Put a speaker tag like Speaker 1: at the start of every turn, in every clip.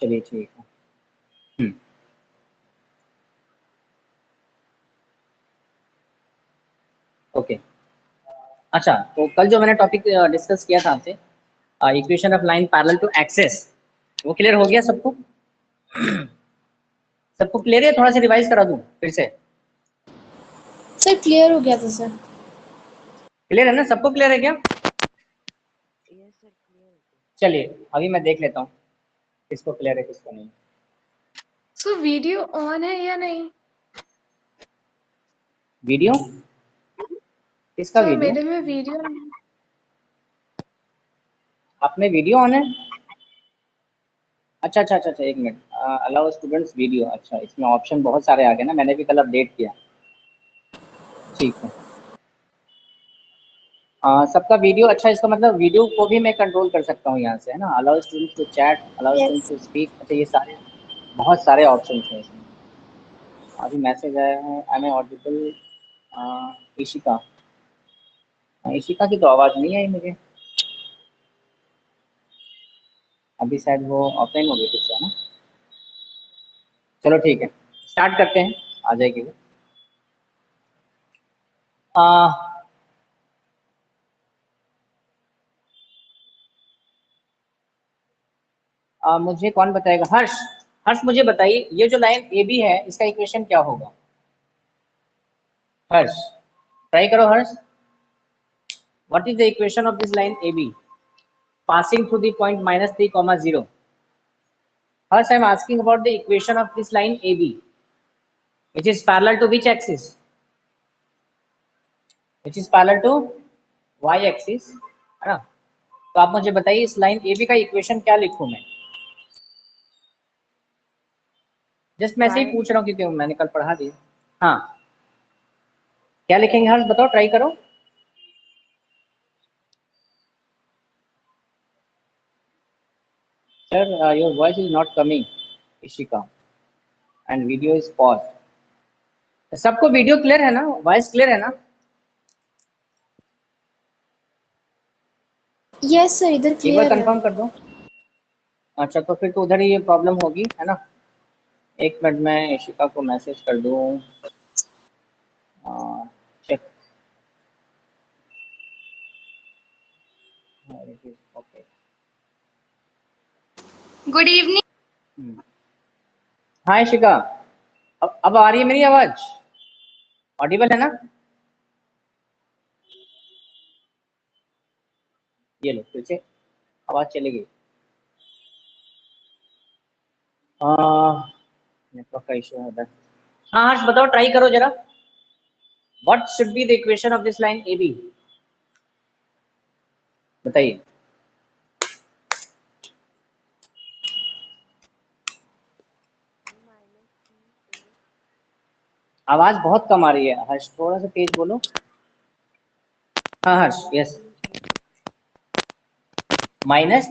Speaker 1: चलिए ठीक है। ओके। अच्छा, तो कल जो मैंने टॉपिक डिस्कस किया था आपसे, equation of line parallel to axis, वो क्लियर हो गया सबको? सबको क्लियर है? थोड़ा सा रिवाइज करा दूं फिर से?
Speaker 2: सर क्लियर हो गया था सर।
Speaker 1: क्लियर है ना? सबको क्लियर है क्या? चलिए अभी मैं देख लेता हूँ किसको क्लियर है किसको नहीं।
Speaker 2: सो वीडियो ऑन है या नहीं?
Speaker 1: वीडियो किसका?
Speaker 2: सर
Speaker 1: वीडियो
Speaker 2: मेरे में वीडियो नहीं।
Speaker 1: अपने वीडियो ऑन है? अच्छा अच्छा अच्छा अच्छा, एक मिनट। Allow students video. अच्छा, इसमें ऑप्शन बहुत सारे आ गए ना, मैंने भी कल अपडेट किया। ठीक है। सबका वीडियो। अच्छा, इसका मतलब वीडियो को भी मैं कंट्रोल कर सकता हूँ यहाँ से, है ना? Allow students to chat, allow students to speak. अच्छा, ये सारे बहुत सारे ऑप्शन हैं इसमें। अभी मैसेज आया है, I am audible. Ishika, Ishika की तो आवाज़ नहीं आई मुझे। अभी शायद वो ऑफलाइन हो गई फिर से, है ना? चलो ठीक है, स्टार्ट करते हैं, आ जाएगी वो। मुझे कौन बताएगा? हर्ष, हर्ष मुझे बताइए, ये जो लाइन ए बी है इसका इक्वेशन क्या होगा? हर्ष, ट्राई करो Harsh. What is the equation of this line A B passing through the point -3, 0? First, I am asking about the equation of this line AB, which is parallel to which axis? Which is parallel to y axis, है ना? तो आप मुझे बताइए इस line AB का equation क्या लिखूं मैं? जस्ट मैं ऐसे ही पूछ रहा हूँ क्योंकि मैंने कल पढ़ा दिया। हाँ, क्या लिखेंगे हर्ष? बताओ, ट्राई करो। Sir, your voice is not coming, Ishika, and video is paused. सबको वीडियो क्लियर है ना? वॉइस क्लियर है ना?
Speaker 2: यस सर, इधर
Speaker 1: एक बार
Speaker 2: क्लियर है।
Speaker 1: कंफर्म कर दो। अच्छा, तो फिर तो उधर ही ये प्रॉब्लम होगी, है ना? एक मिनट, मैं इशिका को मैसेज कर दूं। चेक। Okay,
Speaker 2: good evening.
Speaker 1: हाँ इशिका, अब आ रही है मेरी आवाज? ऑडिबल है ना? ये लो, फिर से आवाज चली गई। नेटवर्क का इशू है उधर। हाँ हर्ष बताओ, ट्राई करो जरा। What should be the equation of this line A B? बताइए। आवाज बहुत कम आ रही है हर्ष, थोड़ा सा तेज बोलो। हाँ Harsh, yes. Minus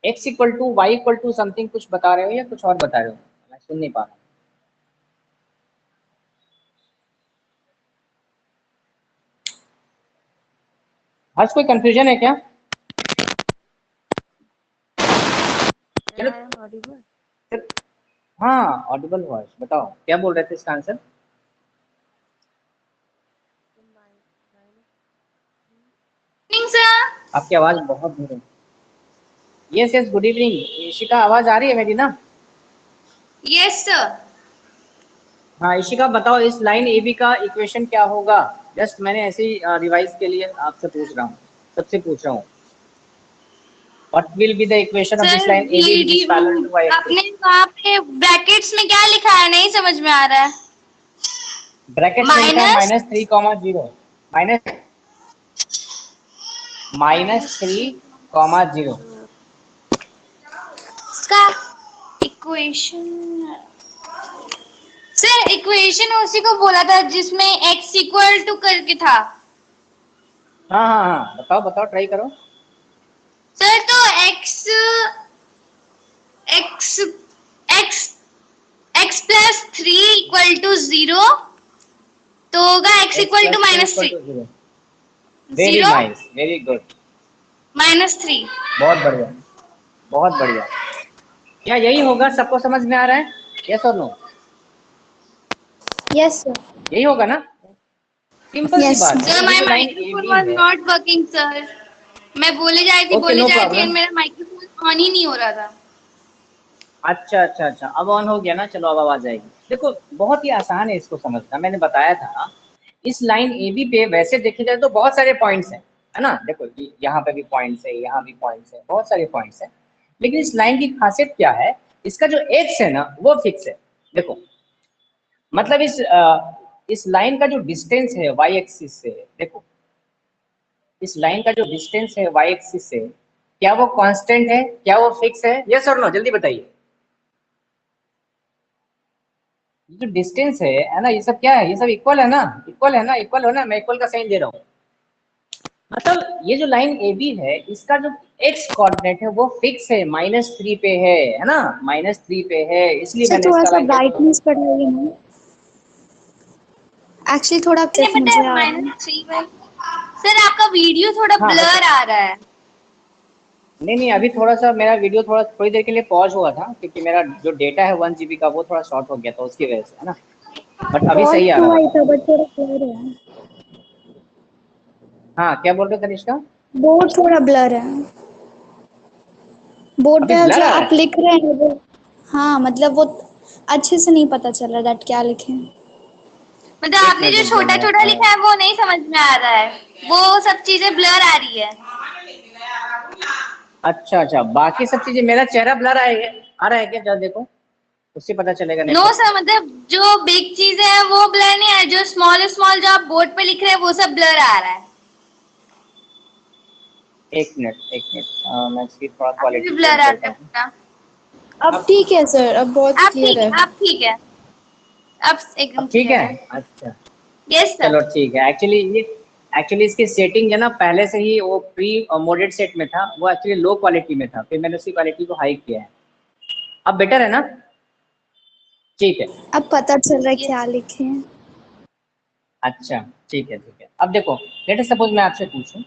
Speaker 1: x equal to y equal to something कुछ बता रहे हो या कुछ और बता रहे हो? मैं सुन नहीं पा रहा। हर्ष, कोई कंफ्यूजन है क्या? चलो, हाँ ऑडिबल वॉइस। बताओ क्या बोल रहे थे इसका आंसर?
Speaker 2: सर।
Speaker 1: आपकी आवाज बहुत दूर है। Yes yes, good evening Ishika, आवाज आ रही है मेरी ना?
Speaker 2: Yes sir.
Speaker 1: हाँ इशिका बताओ, इस लाइन ए बी का इक्वेशन क्या होगा? जस्ट मैंने ऐसे ही रिवाइज के लिए आपसे पूछ रहा हूँ, सबसे पूछ रहा हूँ। What will be the equation of this
Speaker 2: sir
Speaker 1: line A B which is parallel to Y axis?
Speaker 2: आपने वहाँ पे ब्रैकेट्स में क्या लिखा है, नहीं समझ में आ रहा है।
Speaker 1: ब्रैकेट्स में लिखा है -3, 0। -3, 0।
Speaker 2: इसका इक्वेशन। सर इक्वेशन उसी को बोला था जिसमें x इक्वल टू करके था।
Speaker 1: हाँ हाँ हाँ, बताओ बताओ, ट्राई करो।
Speaker 2: सर तो x x x x plus 3 equal to 0, तो होगा x
Speaker 1: x
Speaker 2: equal to
Speaker 1: + 3
Speaker 2: -3।
Speaker 1: = 0। Very
Speaker 2: 0।
Speaker 1: Nice, very good.
Speaker 2: -3।
Speaker 1: बहुत बढ़िया, बहुत बढ़िया। क्या यही होगा? सबको समझ में आ रहा है? यस और नो?
Speaker 3: Yes sir.
Speaker 1: यही होगा ना? सिंपल सी
Speaker 3: यस
Speaker 1: बात है।
Speaker 2: सर
Speaker 1: ये
Speaker 2: माय
Speaker 1: जो line A
Speaker 2: microphone
Speaker 1: B
Speaker 2: was
Speaker 1: है,
Speaker 2: नॉट वर्किंग सर। मैं बोले जा रही
Speaker 1: ओके नो
Speaker 2: थी
Speaker 1: प्रॉब्लम।
Speaker 2: एंड मेरा माइक्रोफोन ऑन ही नहीं हो रहा था।
Speaker 1: अच्छा अच्छा अच्छा, अब ऑन हो गया ना, चलो अब आवाज आएगी। देखो बहुत ही आसान है इसको समझना, मैंने बताया था। इस लाइन ए बी पे वैसे देखे जाए तो बहुत सारे पॉइंट्स हैं, है ना? देखो यहाँ पे भी पॉइंट्स है, यहाँ भी पॉइंट्स है, बहुत सारे पॉइंट्स हैं। लेकिन इस लाइन की खासियत क्या है? इसका जो एक्स है ना वो फिक्स है। देखो मतलब इस लाइन का जो डिस्टेंस है वाई एक्सिस से, देखो इस लाइन का जो डिस्टेंस है वाई एक्सिस से, क्या वो कांस्टेंट है, क्या वो फिक्स है? यस और नो, जल्दी बताइए। जो डिस्टेंस है ना, ये सब क्या है? ये सब इक्वल है ना? इक्वल है ना? इक्वल हो ना? मैं इक्वल का साइन दे रहा हूँ। मतलब ये जो लाइन ए बी है, इसका जो एक्स कोऑर्डिनेट है वो फिक्स है, -3 पे है ना? -3 पे है, इसलिए
Speaker 3: सर
Speaker 1: मैंने
Speaker 3: थोड़ा
Speaker 1: इसका
Speaker 3: सा
Speaker 1: लाइन क्या बोला।
Speaker 3: ब्राइटनेस बढ़ाइए ना। एक्चुअली थोड़ा
Speaker 2: मैंने
Speaker 3: कट मुझे
Speaker 2: बताया
Speaker 3: आ रहा है।
Speaker 2: -3 में। सर आपका वीडियो थोड़ा
Speaker 1: हाँ
Speaker 2: ब्लर
Speaker 1: बताओ।
Speaker 2: आ रहा है।
Speaker 1: नहीं नहीं, अभी थोड़ा सा मेरा वीडियो थोड़ी देर के लिए पॉज हुआ था, क्योंकि मेरा जो डेटा है 1 GB का वो थोड़ा शॉर्ट हो गया था, उसकी वजह से, है ना? बट अभी
Speaker 3: पॉज
Speaker 1: सही आ
Speaker 3: तो
Speaker 1: रहा,
Speaker 3: हुआ ही
Speaker 1: बताओ।
Speaker 3: था बट थोड़ा ब्लर है।
Speaker 1: हाँ क्या बोल रहे हो तनिष्का?
Speaker 3: बोर्ड थोड़ा ब्लर है। बोर्ड
Speaker 1: अभी
Speaker 3: पे
Speaker 1: ब्लर
Speaker 3: जो
Speaker 1: आ रहा
Speaker 3: आप
Speaker 1: है?
Speaker 3: लिख रहे हैं वो, हाँ मतलब वो अच्छे से नहीं पता चल रहा दैट क्या लिखे हैं।
Speaker 2: मतलब
Speaker 1: एक
Speaker 2: आपने
Speaker 1: मिनट
Speaker 2: जो
Speaker 1: रुक जाओ,
Speaker 2: छोटा छोटा
Speaker 1: मैं
Speaker 2: लिखा है वो नहीं समझ में आ रहा है, वो सब चीजें ब्लर आ रही है।
Speaker 1: अच्छा अच्छा, बाकी सब चीजें, मेरा चेहरा ब्लर आ रहा है क्या? जरा देखो, उससे पता चलेगा
Speaker 2: नो
Speaker 1: नेटवर्क पे।
Speaker 2: सर, मतलब जो बिग चीजें हैं वो ब्लर नहीं है, जो स्मॉल स्मॉल जो आप बोर्ड पे लिख रहे हैं वो सब ब्लर आ रहा है।
Speaker 1: एक मिनट एक मिनट, मैं इसकी थोड़ा
Speaker 2: अभी भी
Speaker 1: क्वालिटी
Speaker 2: ब्लर
Speaker 1: चेंज
Speaker 2: आता
Speaker 1: करता
Speaker 2: है
Speaker 1: हूँ।
Speaker 2: पूरा।
Speaker 3: अब ठीक है सर, अब बहुत क्लियर है।
Speaker 2: आप ठीक है। अब एकदम
Speaker 1: अब ठीक
Speaker 2: क्लियर
Speaker 1: है?
Speaker 2: है।
Speaker 1: अच्छा,
Speaker 2: यस सर।
Speaker 1: चलो ठीक है। एक्चुअली इसकी सेटिंग है ना, पहले से ही वो प्री मोडेड सेट में था, वो एक्चुअली लो क्वालिटी में था, फिर मैंने उसी क्वालिटी को हाई किया है। अब बेटर है ना? ठीक है।
Speaker 3: अब पता चल रहा है क्या
Speaker 2: यस।
Speaker 3: लिखे हैं।
Speaker 1: अच्छा ठीक है ठीक है। अब देखो, लेट अस सपोज मैं आपसे पूछूं,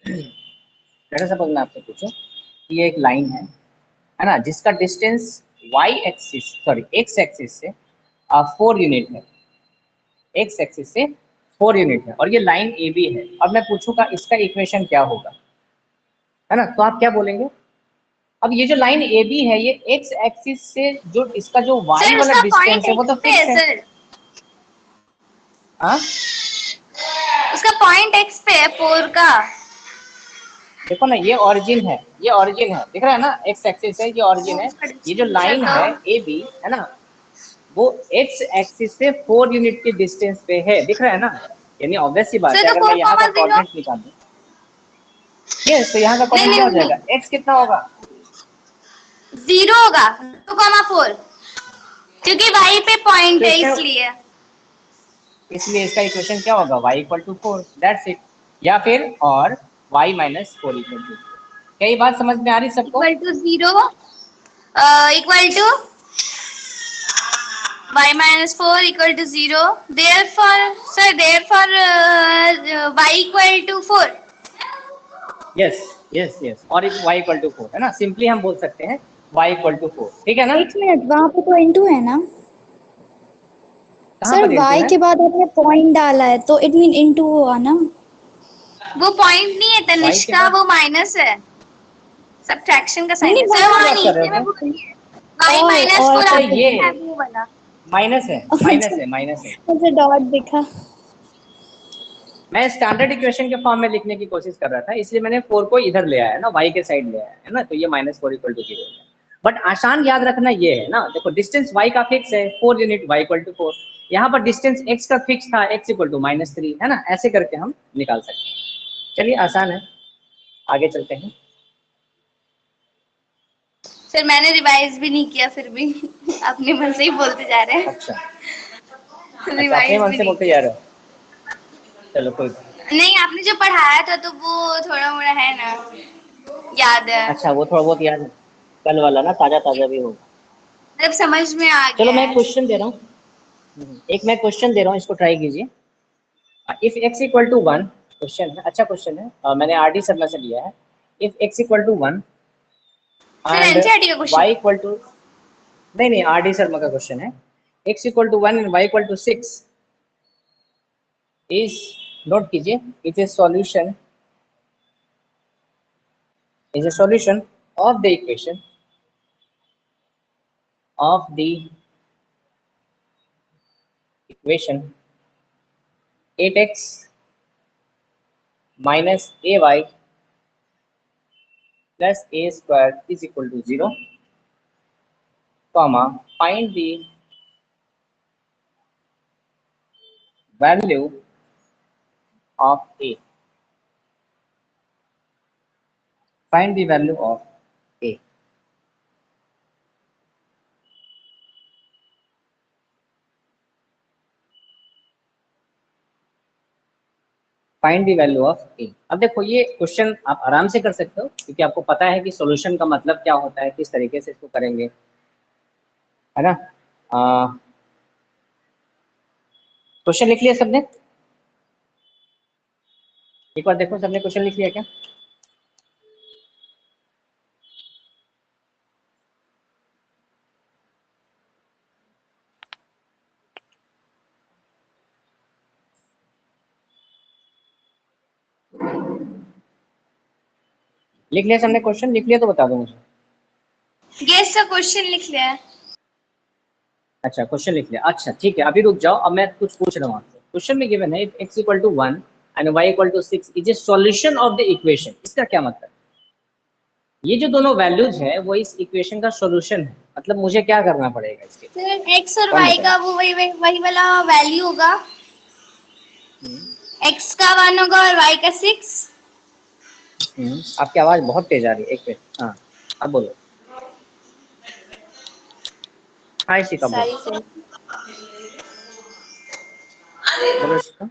Speaker 1: लेट अस सपोज मैं आपसे पूछूं कि ये एक लाइन है ना, जिसका डिस्टेंस एक्स एक्सिस से 4 यूनिट है, एक्स एक्सिस से 4 यूनिट है, और ये लाइन ए बी है। अब मैं पूछूंगा इसका इक्वेशन क्या होगा, है ना? तो आप क्या बोलेंगे? अब ये जो लाइन ए बी है, ये एक्स एक्सिस से जो इसका जो वाई
Speaker 2: सर
Speaker 1: वाला
Speaker 2: उसका पॉइंट
Speaker 1: डिस्टेंस है वो तो
Speaker 2: एक्स पे है
Speaker 1: फिक्स है।
Speaker 2: सर।
Speaker 1: हाँ
Speaker 2: उसका पॉइंट एक्स पे है 4 का।
Speaker 1: देखो ना, ये ओरिजिन है, ये ओरिजिन है, दिख रहा है ना? एक्स एक्सिस है, ये ओरिजिन है।
Speaker 2: उसका
Speaker 1: ये जो
Speaker 2: डिस्टेंस है
Speaker 1: लाइन
Speaker 2: तो
Speaker 1: है ए बी, है ना, वो एक्स एक्सिस से 4 यूनिट के डिस्टेंस पे है, दिख रहा है ना? यानी ऑब्वियस सी बात
Speaker 2: सर
Speaker 1: है,
Speaker 2: तो
Speaker 1: अगर मैं यहाँ का
Speaker 2: 4,0।
Speaker 1: कोऑर्डिनेट निकालूं, यस, तो यहाँ का
Speaker 2: नहीं
Speaker 1: कोऑर्डिनेट क्या
Speaker 2: नहीं
Speaker 1: हो
Speaker 2: नहीं,
Speaker 1: जाएगा? एक्स कितना होगा?
Speaker 2: 0 होगा, 2,4, क्योंकि वाई पे पॉइंट
Speaker 1: तो
Speaker 2: है
Speaker 1: इसका,
Speaker 2: इसलिए।
Speaker 1: इसलिए इसका इक्वेशन क्या होगा? y equal to 4, that's it. या फिर और y माइनस 4 इक्वल टू 4। क्या ये बात समझ में आ रही सबको?
Speaker 2: Equal to 0, equal to y minus 4 equal to 0. Therefore, sir, y equal to 4.
Speaker 1: Yes yes yes, और y इक्वल टू 4, है ना? सिंपली हम बोल सकते हैं y इक्वल टू 4, ठीक है ना?
Speaker 3: एक मिनट, वहां पे तो इंटू है ना?
Speaker 1: कहाँ
Speaker 3: सर
Speaker 1: पर इनटू
Speaker 3: y
Speaker 1: है?
Speaker 3: के बाद आपने पॉइंट डाला है तो इट मीन इंटू हुआ ना।
Speaker 2: वो पॉइंट नहीं है
Speaker 1: y के
Speaker 2: तनिष्का,
Speaker 1: बाद?
Speaker 2: वो माइनस है। सब्ट्रैक्शन का
Speaker 3: नहीं
Speaker 2: साइन
Speaker 3: नहीं
Speaker 2: है
Speaker 3: वो
Speaker 2: सर,
Speaker 3: तो
Speaker 2: वहाँ
Speaker 1: बात कर रहे
Speaker 2: नीचे में
Speaker 1: हो
Speaker 2: वो
Speaker 1: तुम?
Speaker 2: y माइनस
Speaker 3: और
Speaker 2: 4
Speaker 1: अच्छा
Speaker 2: आपको
Speaker 1: ये
Speaker 2: दिखा है वो वाला।
Speaker 1: माइनस है, माइनस है, माइनस है।
Speaker 3: मुझे डॉट दिखा।
Speaker 1: मैं स्टैंडर्ड इक्वेशन के फॉर्म में लिखने की कोशिश कर रहा था, इसलिए मैंने 4 को इधर ले आया ना, y के साइड ले आया, है ना? तो ये -4 इक्वल टू 0 है। बट आसान याद रखना ये है ना, देखो डिस्टेंस y का फिक्स है 4 यूनिट, y इक्वल टू 4। यहाँ पर डिस्टेंस x का फिक्स था, x इक्वल टू -3, है ना? ऐसे करके हम निकाल सकते हैं। चलिए आसान है, आगे चलते हैं।
Speaker 2: सर मैंने रिवाइज भी नहीं किया फिर भी अपने मन से ही बोलते जा रहे हैं।
Speaker 1: अच्छा अच्छा, अपने
Speaker 2: रिवाइज
Speaker 1: मन
Speaker 2: भी
Speaker 1: से
Speaker 2: नहीं
Speaker 1: बोलते जा
Speaker 2: किया।
Speaker 1: रहे हो, चलो कोई बात
Speaker 2: नहीं, आपने जो पढ़ाया था तो वो थोड़ा मोड़ा है ना, याद है,
Speaker 1: नहीं। अच्छा वो थोड़ा बहुत याद है, कल वाला ना, ताजा ताजा भी होगा।
Speaker 2: मतलब समझ में आ
Speaker 1: चलो
Speaker 2: गया
Speaker 1: मैं
Speaker 2: है।
Speaker 1: क्वेश्चन दे रहा हूँ, एक मैं क्वेश्चन दे रहा हूँ, इसको ट्राई कीजिए। If x equal to 1, question है, अच्छा क्वेश्चन है, मैंने आरडी शर्मा से लिया है। If x equal to 1
Speaker 2: sir
Speaker 1: and
Speaker 2: NCERT का क्वेश्चन।
Speaker 1: y इक्वल टू, नहीं आरडी शर्मा का क्वेश्चन है, x equal to 1 and y equal to 6 is, note कीजिए, it is solution, is a solution of the equation of the equation 8x minus ay plus a square is equal to 0, comma, find the value of a, find the value of a. Find the value of A. अब देखो ये question आप आराम से कर सकते हो क्योंकि आपको पता है कि सॉल्यूशन का मतलब क्या होता है, किस तरीके से इसको करेंगे, है ना। क्वेश्चन लिख लिया सबने? एक बार देखो सबने क्वेश्चन लिख लिया क्या? लिख लिया सबने? क्वेश्चन लिख लिया तो बता दो मुझे।
Speaker 2: यस सर, क्वेश्चन लिख लिया है।
Speaker 1: अच्छा क्वेश्चन लिख लिया, अच्छा ठीक है, अभी रुक जाओ, अब मैं कुछ पूछ रहा हूँ आपसे। क्वेश्चन में गिवन है x equal to 1 and y equal to 6 is a solution of the equation. इसका क्या मतलब? ये जो दोनों वैल्यूज है वो इस इक्वेशन का सॉल्यूशन है, मतलब मुझे क्या करना पड़ेगा इसके?
Speaker 2: सर एक्स और वाई का वो वही वाला वैल्यू होगा, एक्स का 1 होगा और वाई का 6।
Speaker 1: आपकी आवाज बहुत तेज आ रही है, एक मिनट। हाँ अब बोलो। हाय शिका, बोलो शिका।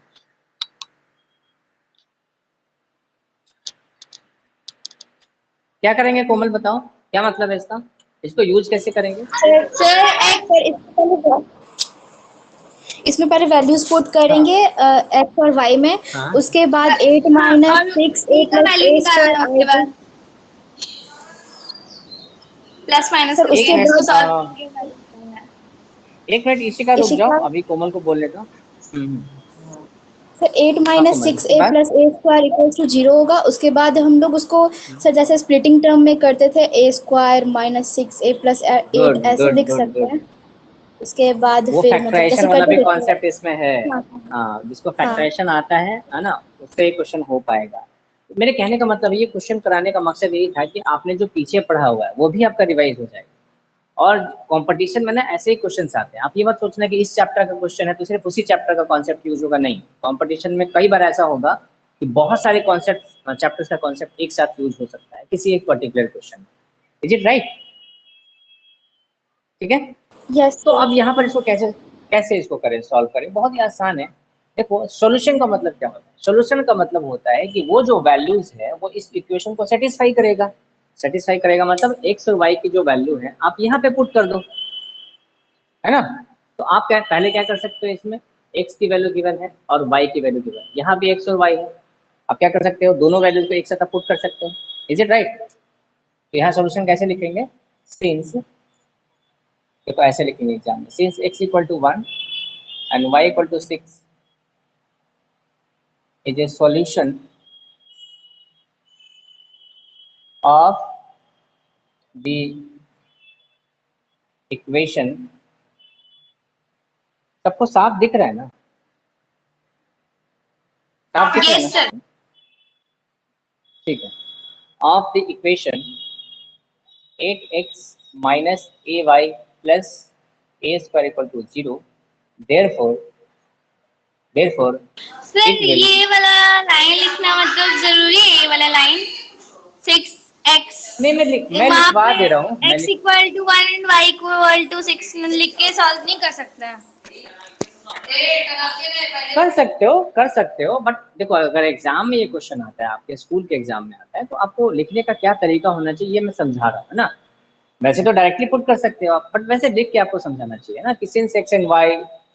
Speaker 1: क्या करेंगे कोमल, बताओ क्या मतलब है इसका, इसको यूज कैसे करेंगे?
Speaker 3: इसमें पहले वैल्यूज पुट करेंगे एक्स और वाई में।
Speaker 1: हाँ।
Speaker 3: उसके बाद 8 minus 6 8 plus a
Speaker 2: plus minus
Speaker 3: sir उसके बाद
Speaker 1: एक मिनट इशिका रुक जाओ, अभी कोमल को बोल लेता।
Speaker 3: Sir 8 minus 6 a plus a square equals to 0 होगा। उसके बाद हम लोग उसको सर जैसे स्प्लिटिंग टर्म में करते थे a square minus 6 a plus 8 ऐसे लिख सकते हैं। उसके बाद
Speaker 1: वो
Speaker 3: फिर
Speaker 1: फैक्टराइजेशन वाला भी कॉन्सेप्ट इसमें है। हाँ, जिसको फैक्टराइजेशन आता है ना, उससे क्वेश्चन हो पाएगा। मेरे कहने का मतलब ये क्वेश्चन कराने का मकसद यही था कि आपने जो पीछे पढ़ा हुआ है वो भी आपका रिवाइज हो जाएगा। और कंपटीशन में ना ऐसे ही क्वेश्चन आते हैं, आप ये मत सोचना कि इस चैप्टर का क्वेश्चन है तो सिर्फ उसी चैप्टर का कॉन्सेप्ट यूज होगा, नहीं। कंपटीशन में कई बार ऐसा होगा कि बहुत सारे कॉन्सेप्ट चैप्टर्स का कॉन्सेप्ट एक साथ यूज हो सकता है किसी एक particular question. Is it right? ठीक है।
Speaker 3: यस।
Speaker 1: तो अब यहाँ पर इसको कैसे कैसे इसको करें, सॉल्व करें? बहुत ही आसान है। देखो सॉल्यूशन का मतलब क्या होता है? सॉल्यूशन का मतलब होता है कि वो जो वैल्यूज है वो इस इक्वेशन को सेटिस्फाई करेगा। सेटिस्फाई करेगा मतलब एक्स और वाई की जो वैल्यू है आप यहाँ पे पुट कर दो, है ना। तो आप क्या पहले क्या कर सकते हो, इसमें एक्स की वैल्यू गिवन है और वाई की वैल्यू गिवन है, यहाँ भी एक्स और वाई है। आप क्या कर सकते हो, दोनों वैल्यूज को एक साथ पुट कर सकते हो। Is it right? तो यहाँ सॉल्यूशन कैसे लिखेंगे? सिंस, तो ऐसे लिखेंगे एग्जाम में, since x equal to 1 and y equal to 6 is a solution of the equation. सबको साफ दिख रहा है ना? साफ दिख रहा है ना? ठीक है। Of the equation 8x minus ay plus a square equal to 0, therefore
Speaker 2: sir ये वाला लाइन लिखना मतलब जरूरी है, ये वाला लाइन 6x
Speaker 1: नहीं मैं लिखवा दे रहा हूँ।
Speaker 2: x equal to 1 and y equal to 6 लिख के सॉल्व नहीं कर सकते?
Speaker 1: कर सकते हो बट देखो अगर एग्जाम में ये क्वेश्चन आता है, आपके स्कूल के एग्जाम में आता है, तो आपको लिखने का क्या तरीका होना चाहिए ये मैं समझा रहा हूँ ना। वैसे तो डायरेक्टली पुट कर सकते हो आप, बट वैसे लिख के आपको समझाना चाहिए ना कि since x and y,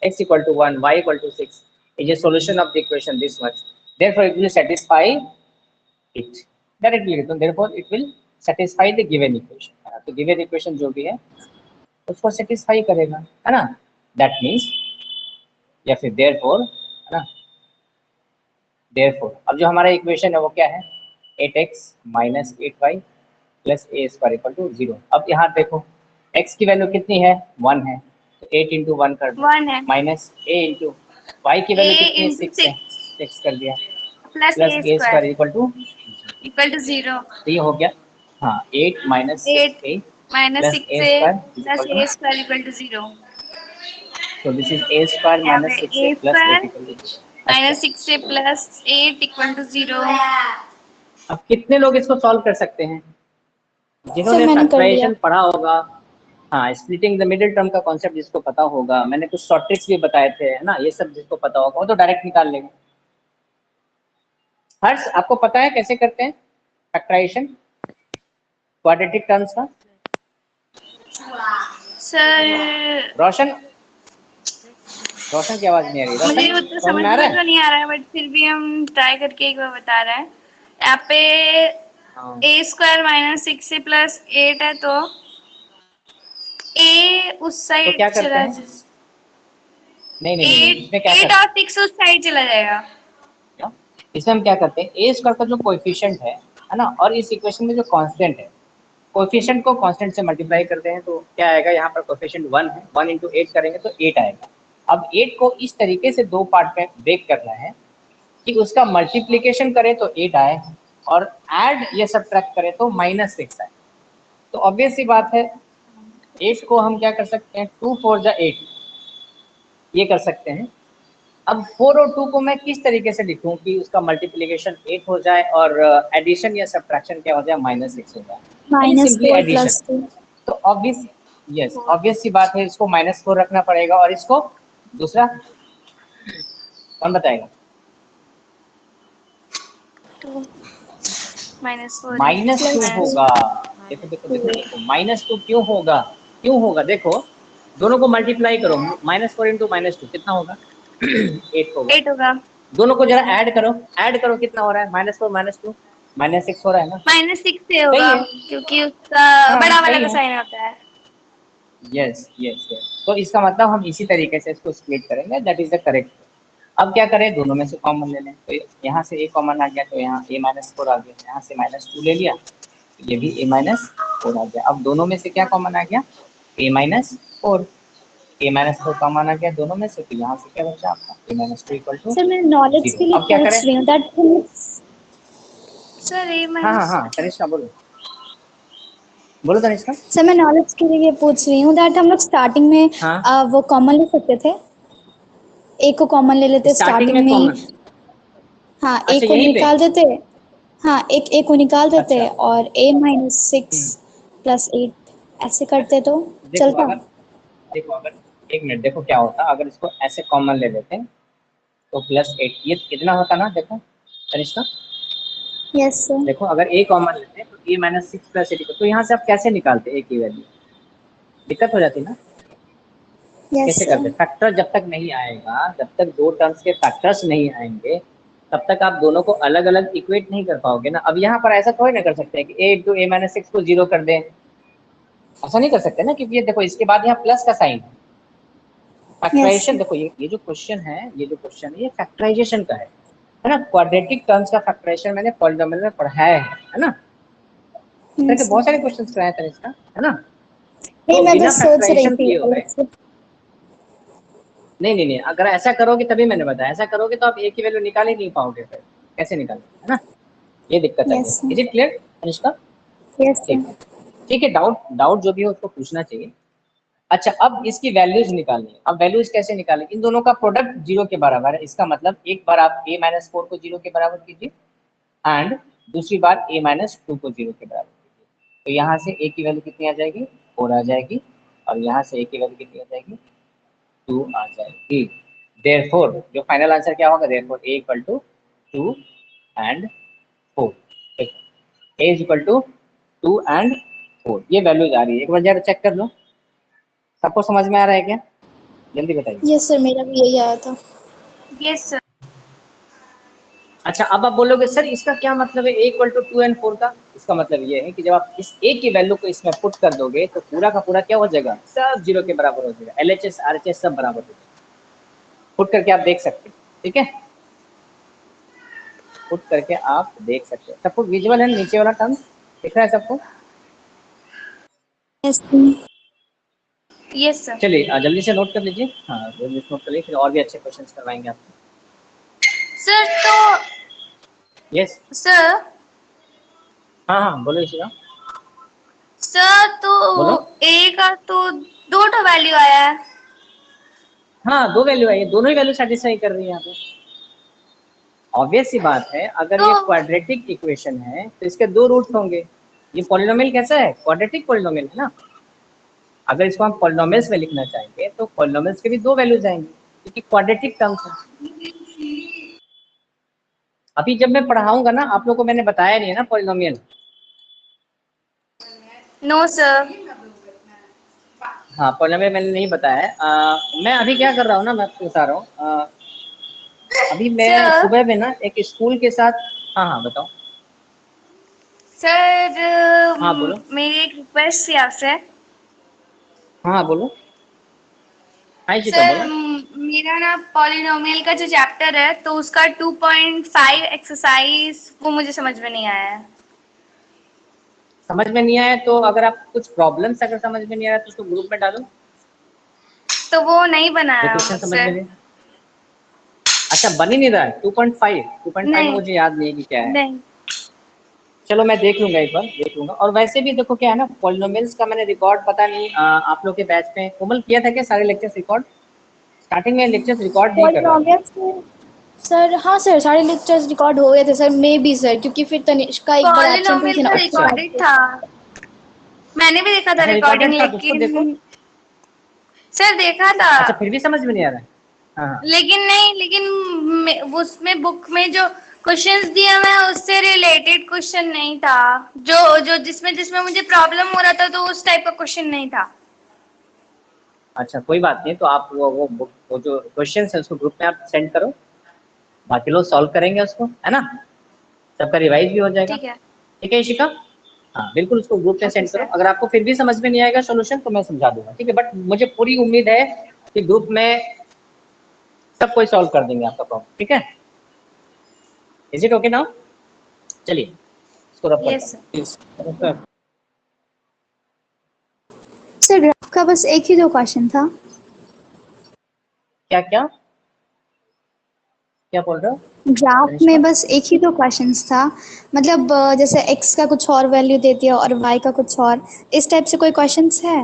Speaker 1: x equal to 1 y equal to 6 is a solution of the equation this much, therefore it will satisfy it, directly लिख दो therefore it will satisfy the given equation। तो given equation जो भी है उसको satisfy करेगा, है ना, दैट मीन्स, या फिर therefore, है ना, therefore अब जो हमारा इक्वेशन है वो क्या है, 8x minus 8y plus A square equal to 0। अब यहाँ देखो x की वैल्यू कितनी है, 1 है, तो 8 इंटू 1 कर दो,
Speaker 2: 1 है
Speaker 1: माइनस a इंटू y की वैल्यू कितनी है, 6 है, 6 कर दिया,
Speaker 2: plus
Speaker 1: plus
Speaker 2: A
Speaker 1: A square equal to,
Speaker 2: 0।
Speaker 1: तो ये हो गया, हाँ 8 minus
Speaker 2: 8
Speaker 1: 6a
Speaker 2: minus
Speaker 1: plus
Speaker 2: 6
Speaker 1: A
Speaker 2: A
Speaker 1: square
Speaker 2: plus
Speaker 1: equal to,
Speaker 2: A square equal to 0।
Speaker 1: so this is a square
Speaker 2: यहाँ
Speaker 1: minus
Speaker 2: पे
Speaker 1: 6a
Speaker 2: A
Speaker 1: plus 8
Speaker 2: square
Speaker 1: equal to, अच्छा
Speaker 2: minus 6 A plus 8 equal to 0।
Speaker 1: अब कितने लोग इसको solve कर सकते हैं,
Speaker 3: सर
Speaker 1: जिन्होंने
Speaker 3: मैंने कर लिया।
Speaker 1: फैक्टराइजेशन पढ़ा होगा, हाँ स्प्लिटिंग द मिडिल टर्म का कॉन्सेप्ट जिसको पता होगा, मैंने कुछ शॉर्ट ट्रिक्स भी बताए थे, है ना, ये सब जिसको पता होगा वो तो डायरेक्ट निकाल लेंगे। हर्ष आपको पता है कैसे करते हैं फैक्टराइजेशन क्वाड्रेटिक टर्म्स का?
Speaker 2: सर
Speaker 1: रोशन, रोशन की आवाज नहीं आ रही,
Speaker 2: मुझे
Speaker 1: रोशन
Speaker 2: उतना
Speaker 1: समझ
Speaker 2: समझ
Speaker 1: में आ रहा
Speaker 2: में तो
Speaker 1: है?
Speaker 2: नहीं आ रहा है, बट फिर भी हम ट्राई करके एक बार बता रहे हैं। यहाँ पे
Speaker 1: हाँ।
Speaker 2: ए स्क्वायर माइनस 6 ए प्लस 8 है, तो ए उस
Speaker 1: तो
Speaker 2: साइड
Speaker 1: क्या करते
Speaker 2: चला
Speaker 1: हैं, नहीं नहीं नहीं, इसमें क्या
Speaker 2: 8
Speaker 1: करते
Speaker 2: और 6 उस साइड चला जाएगा।
Speaker 1: हैं, इसमें हम क्या करते हैं, ए स्क्वायर का जो कोएफिशिएंट है ना, और इस इक्वेशन में जो कांस्टेंट है, कोएफिशिएंट को कांस्टेंट से मल्टीप्लाई करते हैं तो क्या आएगा, यहाँ पर कोएफिशिएंट 1 है, 1 इंटू 8 करेंगे तो 8 आएगा। अब 8 को इस तरीके से दो पार्ट में ब्रेक करना है कि उसका मल्टीप्लिकेशन करें तो 8 आए और ऐड या सब्ट्रैक्ट करें तो -6 आए। तो ऑब्वियस सी बात है 8 को हम क्या कर सकते हैं, 2 4 जा 8 ये कर सकते हैं। अब 4 और 2 को मैं किस तरीके से लिखूं कि उसका मल्टीप्लिकेशन 8 हो जाए और एडिशन या सब्ट्रैक्शन क्या हो जाए, -6 हो जाए, यानी सिंपली
Speaker 3: -4
Speaker 1: एडिशन।
Speaker 3: + 2।
Speaker 1: तो ऑब्वियस सी बात है, इसको -4 रखना पड़ेगा और इसको दूसरा कौन बताएगा, -2 होगा। देखो देखो देखो देखो, -2 क्यों होगा, क्यों होगा, देखो दोनों को मल्टीप्लाई करो, -4 इंटू -2 कितना होगा 8 होगा।
Speaker 2: 8 होगा।
Speaker 1: दोनों को जरा ऐड करो कितना हो रहा है, -4 -2 -6 हो रहा है ना,
Speaker 2: -6 से होगा क्योंकि उसका बड़ा वाला का साइन होता है।
Speaker 1: यस यस यस, तो इसका मतलब हम इसी तरीके से इसको स्प्लिट करेंगे, दैट इज द करेक्ट। अब क्या करें, दोनों में से कॉमन ले लें, तो यहाँ से a कॉमन आ गया तो यहाँ a-4 आ गया, यहाँ से -2 ले लिया, ये भी a-4 आ गया। अब दोनों में से क्या कॉमन आ गया, a-4, a-4 कॉमन आ गया दोनों में से, तो यहाँ से क्या बचा आपका a-2 इक्वल टू,
Speaker 3: सर मैं नॉलेज के लिए
Speaker 1: अब क्या
Speaker 3: पूछ
Speaker 1: करें,
Speaker 3: रही हूँ दैट
Speaker 2: सर
Speaker 1: हाँ तनिष्का बोलो, बोलो तनिष्का।
Speaker 3: सर मैं नॉलेज के लिए पूछ रही हूँ दैट हम लोग स्टार्टिंग में
Speaker 1: हाँ
Speaker 3: वो कॉमन ले सकते थे, एक को कॉमन ले लेते स्टार्टिंग में ही।
Speaker 1: कॉमन,
Speaker 3: हाँ
Speaker 1: अच्छा
Speaker 3: एक को
Speaker 1: यहीं पे,
Speaker 3: निकाल देते, हाँ एक को निकाल देते
Speaker 1: अच्छा
Speaker 3: और a-6 + 8 ऐसे करते तो
Speaker 1: देखो
Speaker 3: चलता।
Speaker 1: अगर एक मिनट, देखो क्या होता अगर इसको ऐसे कॉमन ले लेते हैं तो +8 ये कितना होता ना, देखो तनिष्का,
Speaker 3: यस सर।
Speaker 1: देखो अगर a कॉमन लेते हैं तो a-6 + 8, तो यहाँ से आप कैसे निकालते a की वैल्यू, दिक्कत हो जाती ना,
Speaker 3: यस
Speaker 1: कैसे
Speaker 3: सर।
Speaker 1: करते, फैक्टर जब तक नहीं आएगा, जब तक दो टर्म्स के फैक्टर्स नहीं आएंगे तब तक आप दोनों को अलग अलग इक्वेट नहीं कर पाओगे ना। अब यहाँ पर ऐसा थोड़ी ना कर सकते हैं कि a इंटू a-6 को 0 कर दें, ऐसा नहीं कर सकते ना, क्योंकि ये देखो इसके बाद यहाँ प्लस का साइन है। फैक्टराइजेशन देखो, ये जो क्वेश्चन है, ये फैक्टराइजेशन का है ना, क्वाड्रेटिक टर्म्स का फैक्टराइजेशन मैंने पॉलीनोमियल में पढ़ाया है ना, इस तरह के बहुत सारे क्वेश्चंस कराए थे इसका, है ना।
Speaker 3: नहीं
Speaker 1: तो
Speaker 3: मैं
Speaker 1: बिना
Speaker 3: बस सोच रही
Speaker 1: फैक्टराइजेशन
Speaker 3: थी
Speaker 1: किए हुए, नहीं, अगर ऐसा करोगे तभी मैंने बताया, ऐसा करोगे तो आप a की वैल्यू निकाल ही नहीं पाओगे, फिर कैसे निकालोगे, है ना, ये दिक्कत है।
Speaker 3: Yes
Speaker 1: is it clear Anushka?
Speaker 3: Yes
Speaker 1: ठीक है, डाउट जो भी हो उसको पूछना चाहिए। अच्छा, अब इसकी वैल्यूज निकालनी है। अब वैल्यूज कैसे निकालें, इन दोनों का प्रोडक्ट 0 के बराबर है, इसका मतलब एक बार आप a-4 को 0 के बराबर कीजिए एंड दूसरी बार a-2 को 0 के बराबर कीजिए, तो यहाँ से a की वैल्यू कितनी आ जाएगी, 4 आ जाएगी, और यहाँ से a की वैल्यू कितनी आ जाएगी, 2 आ जाएगी। देयरफॉर जो फाइनल आंसर क्या होगा, therefore a equal to 2 and 4, a is equal to 2 and 4, ये वैल्यूज आ रही है। एक बार जरा चेक कर लो, सबको समझ में आ रहा है क्या, जल्दी बताइए।
Speaker 3: यस सर, मेरा भी यही आया था।
Speaker 2: Yes sir.
Speaker 1: अच्छा, अब आप बोलोगे सर इसका क्या मतलब है a = 2 and 4 का? इसका मतलब ये है कि जब आप इस a की वैल्यू को इसमें पुट कर दोगे तो पूरा का पूरा क्या हो जाएगा, सब 0 के बराबर हो जाएगा, LHS RHS सब बराबर हो जाएगा। पुट करके आप देख सकते हैं, ठीक है, पुट करके आप देख सकते हैं। सबको विजुअल है, नीचे वाला टर्म दिख रहा है सबको?
Speaker 2: Yes sir.
Speaker 1: चलिए जल्दी से नोट कर लीजिए। हाँ जल्दी से नोट कर लीजिए, फिर और भी अच्छे क्वेश्चंस करवाएंगे आपको।
Speaker 2: सर तो
Speaker 1: यस
Speaker 2: सर
Speaker 1: हाँ बोलो इशिका।
Speaker 2: सर तो
Speaker 1: बोलो।
Speaker 2: ए का तो 2 वैल्यू आया है।
Speaker 1: हाँ 2 वैल्यू आई है, दोनों ही वैल्यू सेटिस्फाई कर रही है यहाँ पे। ऑब्वियस सी बात है, अगर
Speaker 2: तो
Speaker 1: ये क्वाड्रेटिक इक्वेशन है तो इसके 2 रूट्स होंगे। ये पॉलिनोमियल कैसा है, क्वाड्रेटिक पॉलिनोमियल है ना। अगर इसको हम पॉलिनोमियल्स में लिखना चाहेंगे तो पॉलिनोमियल्स के भी 2 वैल्यूज आएंगे क्योंकि क्वाड्रेटिक टर्म्स है। अभी जब मैं पढ़ाऊंगा ना, आप लोगों को मैंने बताया नहीं है ना पॉलिनोमियल।
Speaker 2: No sir.
Speaker 1: हाँ पॉलिनोमियल मैंने नहीं बताया है। मैं अभी क्या कर रहा हूँ ना, मैं आपको बता रहा हूँ। अभी मैं
Speaker 2: सर
Speaker 1: सुबह में ना एक स्कूल के साथ। हाँ बताओ।
Speaker 2: सर
Speaker 1: हाँ बोलो।
Speaker 2: मेरी एक रिक्वेस्ट थी आपसे।
Speaker 1: हाँ बोलो। हाँ जी
Speaker 2: सर
Speaker 1: बोलो।
Speaker 2: मेरा ना पॉलिनोमियल का जो चैप्टर है तो उसका 2.5 एक्सरसाइज वो मुझे समझ में नहीं आया है।
Speaker 1: समझ में नहीं आया तो अगर आप कुछ प्रॉब्लम्स अगर समझ में नहीं आ रहा तो उसको ग्रुप में डालो।
Speaker 2: तो वो नहीं
Speaker 1: जो
Speaker 2: बनाया
Speaker 1: क्वेश्चन समझ
Speaker 2: मुझसे।
Speaker 1: में नहीं। अच्छा बन ही नहीं रहा है। 2.5
Speaker 2: नहीं
Speaker 1: मुझे याद नहीं है कि क्या है।
Speaker 2: नहीं।
Speaker 1: चलो मैं देख लूंगा, एक बार देख लूंगा। और वैसे भी देखो क्या है ना, पॉलिनोमियल्स का मैंने रिकॉर्ड पता नहीं आप लोग के बैच में कोमल किया था क्या सारे लेक्चर्स रिकॉर्ड? स्टार्टिंग में लेक्चर्स रिकॉर्ड नहीं कर रहा था।
Speaker 3: पॉलिनोमियल्स में सर, हाँ सर, सारे लेक्चर्स रिकॉर्ड हो गए थे सर, मे बी सर, क्योंकि फिर तनिष्का एक बार एब्सेंट हुई
Speaker 2: पॉलिनोमियल
Speaker 3: थी ना
Speaker 2: का
Speaker 3: उसके
Speaker 1: अच्छा।
Speaker 3: बाद
Speaker 2: रिकॉर्डेड था, मैंने भी देखा था
Speaker 1: अच्छा
Speaker 2: रिकॉर्डिंग,
Speaker 1: रिकॉर्डेड था तो उसको देखो।
Speaker 2: लेकिन सर देखा था
Speaker 1: अच्छा फिर भी समझ में नहीं आ रहा है। हाँ
Speaker 2: लेकिन नहीं, लेकिन उसमें बुक में जो क्वेश्चंस दिए हुए हैं उससे रिलेटेड क्वेश्चन नहीं था। जो जो जिसमें जिसमें मुझे प्रॉब्लम हो रहा था तो उस टाइप का क्वेश्चन नहीं था।
Speaker 1: अच्छा कोई बात नहीं, तो आप वो जो क्वेश्चन है उसको ग्रुप में आप सेंड करो, बाकी लोग सॉल्व करेंगे उसको, है ना, सबका रिवाइज भी हो जाएगा।
Speaker 2: ठीक है।
Speaker 1: ठीक है इशिका? हाँ बिल्कुल, उसको ग्रुप में
Speaker 2: ओके
Speaker 1: सेंड करो।
Speaker 2: सर।
Speaker 1: अगर आपको फिर भी समझ में नहीं आएगा सोल्यूशन तो मैं समझा दूंगा, ठीक है, बट मुझे पूरी उम्मीद है कि ग्रुप में सब कोई सॉल्व कर देंगे आपका प्रॉब्लम, ठीक है। Is it okay now? चलिए इसको रब करता
Speaker 2: यस
Speaker 1: हूँ
Speaker 2: सर।
Speaker 1: प्लीज।
Speaker 3: सर ग्राफ का बस एक ही 2 क्वेश्चन था।
Speaker 1: क्या क्या क्या बोल रहे हो
Speaker 3: ग्राफ
Speaker 1: तनिष्का?
Speaker 3: में बस एक ही 2 क्वेश्चंस था, मतलब जैसे x का कुछ और वैल्यू दे दिया और y का कुछ और, इस टाइप से कोई क्वेश्चंस है?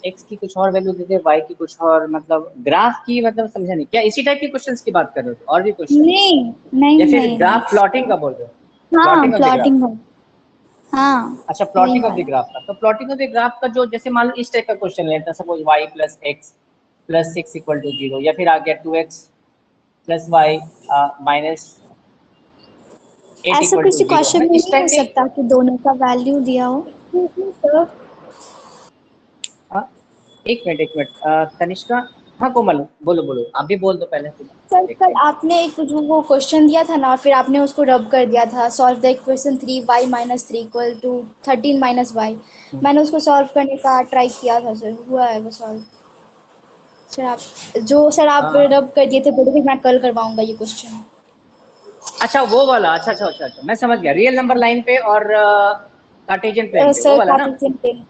Speaker 1: एक्स की कुछ और वैल्यू देते, वाई की कुछ और, मतलब ग्राफ की, मतलब समझा नहीं क्या, इसी टाइप के क्वेश्चंस की बात कर रहे हो और भी क्वेश्चन,
Speaker 3: नहीं नहीं
Speaker 1: या फिर
Speaker 3: नहीं नहीं।
Speaker 1: ग्राफ प्लॉटिंग का बोल रहे हो?
Speaker 3: हाँ
Speaker 1: plotting of the graph.
Speaker 3: Plotting हो। हाँ
Speaker 1: अच्छा
Speaker 3: वही
Speaker 1: प्लॉटिंग ऑफ द
Speaker 3: वाला।
Speaker 1: ग्राफ का, तो प्लॉटिंग ऑफ द ग्राफ का जो जैसे मान लो इस टाइप का क्वेश्चन लेता है, सपोज y + x + 6 = 0, या फिर आ गया 2x + y - 8
Speaker 3: ऐसा
Speaker 1: =
Speaker 3: किसी
Speaker 1: 0, है
Speaker 3: क्वेश्चन
Speaker 1: ना,
Speaker 3: में
Speaker 1: इस
Speaker 3: नहीं हो
Speaker 1: टाइप के।
Speaker 3: सकता कि दोनों का वैल्यू दिया हो? सर
Speaker 1: हाँ एक मिनट तनिष्का। हाँ कोमल बोलो बोलो, आप भी बोल दो पहले फिर
Speaker 3: सर
Speaker 1: देखते
Speaker 3: कल
Speaker 1: हैं।
Speaker 3: आपने एक जो वो क्वेश्चन दिया था ना, फिर आपने उसको रब कर दिया था, solve the equation 3y - 3 = 13 - y। मैंने उसको सॉल्व करने का ट्राई किया था सर, हुआ है वो सॉल्व। सर आप
Speaker 1: हाँ
Speaker 3: रब कर दिए थे, बोले कि मैं कल करवाऊंगा ये क्वेश्चन।
Speaker 1: अच्छा वो वाला, अच्छा मैं समझ गया, रियल नंबर लाइन पे और कार्टेशियन प्लेन पे, वो
Speaker 3: सर
Speaker 1: वाला ना।
Speaker 3: Cartesian plane.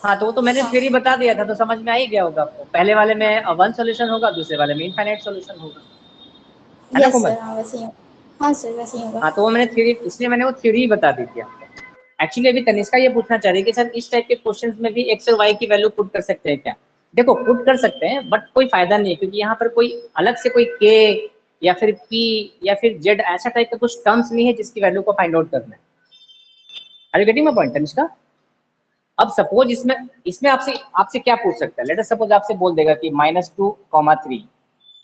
Speaker 1: हाँ तो वो तो मैंने
Speaker 3: हाँ
Speaker 1: थ्योरी बता दिया था, तो समझ में आ ही गया होगा आपको। पहले वाले में वन सॉल्यूशन होगा, दूसरे वाले में इनफाइनाइट सॉल्यूशन होगा, है ना
Speaker 3: यस
Speaker 1: कोमल?
Speaker 3: सर, हाँ वैसे ही होगा। हाँ सर वैसे ही होगा।
Speaker 1: हाँ तो वो मैंने थ्योरी, इसलिए मैंने वो थ्योरी बता दी थी आपको। एक्चुअली अभी तनिष्का ये पूछना चाह रही है कि सर इस टाइप के क्वेश्चंस में भी एक्स और वाई की वैल्यू पुट कर सकते हैं क्या? देखो पुट कर सकते हैं बट कोई फायदा नहीं है, क्योंकि यहाँ पर कोई अलग से कोई के या फिर पी या फिर जेड ऐसा टाइप का कुछ टर्म्स नहीं है जिसकी वैल्यू को फाइंड आउट करना है। Are you getting my point Tanishka? अब सपोज इसमें इसमें आपसे आपसे क्या पूछ सकता है, लेट अस सपोज आपसे बोल देगा कि -2, 3,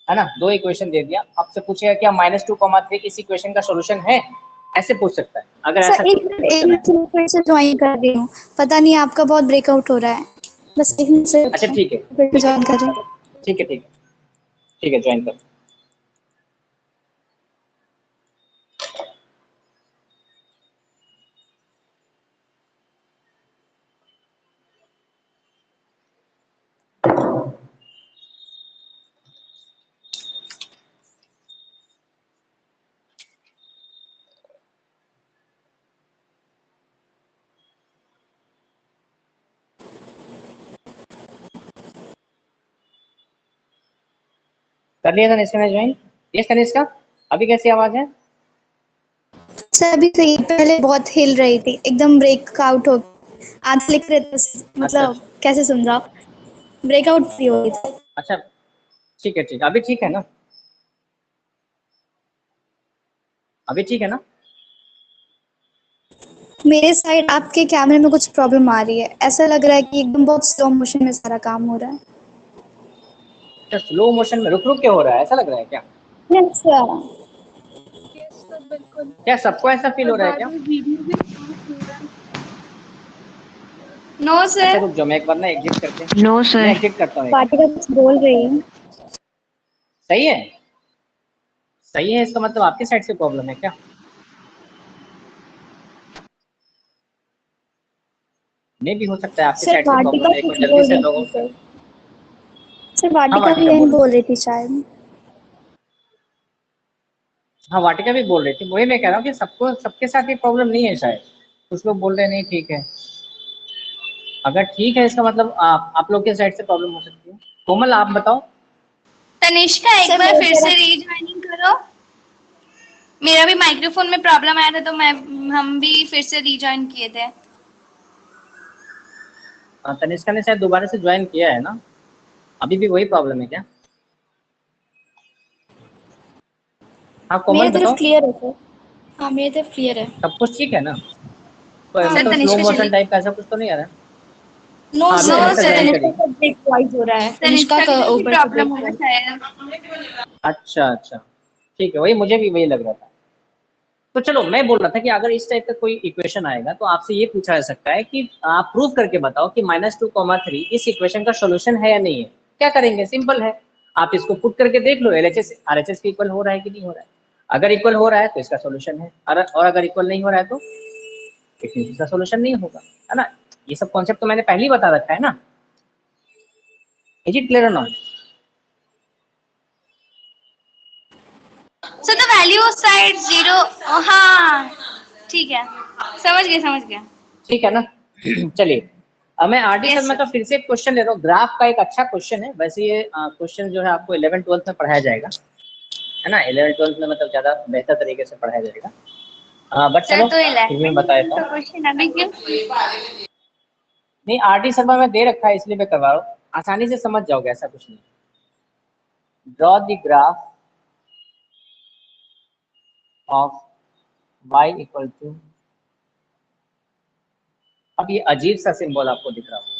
Speaker 1: है ना, 2 इक्वेशन दे दिया, आपसे पूछेगा क्या -2, 3 इस इक्वेशन का सॉल्यूशन है, ऐसे पूछ सकता है अगर ऐसा
Speaker 3: सर एक मिनट, एक
Speaker 1: क्वेश्चन है।
Speaker 3: मिनट से फिर से ज्वाइन कर रही हूँ, पता नहीं आपका बहुत ब्रेकआउट हो रहा है, बस एक मिनट से
Speaker 1: अच्छा ठीक है
Speaker 3: फिर से ज्वाइन कर रही हूँ।
Speaker 1: ठीक है ज्वाइन कर। कर लिया तनिष्का ने ज्वाइन? यस तनिष्का, अभी कैसी आवाज है?
Speaker 3: सर अभी तो ये पहले बहुत हिल रही थी, एकदम ब्रेकआउट हो, आज लिख रहे थे मतलब कैसे समझाओ, ब्रेकआउट फ्री हो गई थी।
Speaker 1: अच्छा ठीक है, अभी ठीक है ना? अभी ठीक है ना?
Speaker 3: मेरे साइड आपके कैमरे में कुछ प्रॉब्लम आ रही है, ऐसा लग रहा है कि एकदम बहुत स्लो मोशन में सारा काम हो रहा है।
Speaker 1: अच्छा स्लो मोशन में रुक रुक के हो रहा है, ऐसा लग रहा है क्या?
Speaker 3: अच्छा
Speaker 1: क्या सबको ऐसा फील हो रहा है क्या?
Speaker 2: नो
Speaker 1: अच्छा
Speaker 2: सर।
Speaker 1: रुक जाओ, मैं एक बार ना एग्जिट करके
Speaker 4: नो
Speaker 1: मैं
Speaker 4: सर।
Speaker 1: एग्जिट करता हूँ एक बार।
Speaker 3: वाटिका कुछ बोल रही है।
Speaker 1: सही है, सही है, इसका मतलब आपके साइड से प्रॉब्लम है क्या? नहीं भी हो सकता है आपके
Speaker 3: सर
Speaker 1: साइड से
Speaker 3: वाटिका
Speaker 1: प्रॉब्लम है, एक बार
Speaker 3: कुछ
Speaker 1: जल्दी
Speaker 3: बोल
Speaker 1: से
Speaker 3: रही
Speaker 1: लोगों
Speaker 3: थी
Speaker 1: से।
Speaker 3: सर। सर
Speaker 1: हाँ
Speaker 3: वाटिका भी
Speaker 1: वाटिका
Speaker 3: यही
Speaker 1: बोलो।
Speaker 3: बोल रही थी शायद।
Speaker 1: हाँ वाटिका भी बोल रही थी, वही मैं कह रहा हूँ कि सबको सबके साथ ये प्रॉब्लम नहीं है शायद। कुछ लोग बोल रहे हैं नहीं ठीक है, अगर ठीक है इसका मतलब आप लोग के साइड से प्रॉब्लम हो सकती है। कोमल आप बताओ।
Speaker 2: तनिष्का एक
Speaker 3: सर
Speaker 2: बार
Speaker 3: मेरी
Speaker 2: फिर से
Speaker 3: तरफ
Speaker 2: रीज्वाइनिंग करो। मेरा भी माइक्रोफोन में प्रॉब्लम आया था तो हम भी फिर से रीजॉइन किए थे।
Speaker 1: तनिष्का ने शायद दोबारा से ज्वाइन किया है ना? अभी भी वही प्रॉब्लम है क्या? हाँ कोमल
Speaker 3: मेरी तरफ
Speaker 1: बताओ।
Speaker 3: क्लियर है सर। हाँ मेरी तरफ क्लियर है।
Speaker 1: सब कुछ ठीक है ना? कोई
Speaker 3: हाँ
Speaker 2: सर
Speaker 1: मतलब स्लो
Speaker 2: तनिष्का
Speaker 1: मोशन
Speaker 2: चली।
Speaker 1: टाइप का ऐसा कुछ तो नहीं आ रहा?
Speaker 3: नो
Speaker 1: हाँ अभी
Speaker 2: no
Speaker 3: sir,
Speaker 1: Tanishka
Speaker 2: sir
Speaker 1: join
Speaker 3: Tanishka
Speaker 1: करेगी।
Speaker 3: का ब्रेक वाइज हो रहा है, तनिष्का
Speaker 2: तनिष्का
Speaker 3: का
Speaker 2: की
Speaker 3: ऊपर से
Speaker 2: प्रॉब्लम
Speaker 3: ब्रेक
Speaker 2: होगा
Speaker 3: वाइज।
Speaker 2: शायद।
Speaker 1: अच्छा ठीक है, वही मुझे भी वही लग रहा था। तो चलो मैं बोल रहा था कि अगर इस टाइप का कोई इक्वेशन आएगा तो आपसे ये पूछा जा सकता है कि आप प्रूव करके बताओ कि -2, 3 इस इक्वेशन का सोल्यूशन है या नहीं है। क्या करेंगे? सिंपल है, आप इसको पुट करके देख लो एलएचएस आरएचएस के इक्वल हो रहा है कि नहीं हो रहा है। अगर इक्वल हो रहा है तो इसका सोल्यूशन है, और अगर इक्वल नहीं हो रहा है तो इसका सोल्यूशन नहीं होगा, है ना? ये सब कॉन्सेप्ट तो मैंने पहले ही बता रखा है ना। इज इट क्लियर और not?
Speaker 2: So the value of side 0। हाँ ठीक है, समझ गया।
Speaker 1: ठीक है ना? चलिए अब मैं आरडी सर
Speaker 2: यस
Speaker 1: मतलब
Speaker 2: सर।
Speaker 1: फिर से एक क्वेश्चन ले रहा हूँ। ग्राफ का एक अच्छा क्वेश्चन है, वैसे ये क्वेश्चन जो है आपको 11th-12th में पढ़ाया जाएगा, है ना? 11th-12th में मतलब ज़्यादा बेहतर तरीके से पढ़ाया जाएगा। बट
Speaker 2: सर
Speaker 1: चलो
Speaker 2: तो
Speaker 1: फिर भी मैं बता
Speaker 2: 11
Speaker 1: देता
Speaker 2: का
Speaker 1: हूँ।
Speaker 2: क्वेश्चन अभी क्यों?
Speaker 1: नहीं आरडी शर्मा में दे रखा है इसलिए मैं करवा रहा हूँ, आसानी से समझ जाओगे, ऐसा कुछ नहीं। Draw the graph of y equal to, अब ये अजीब सा सिंबल आपको दिख रहा होगा।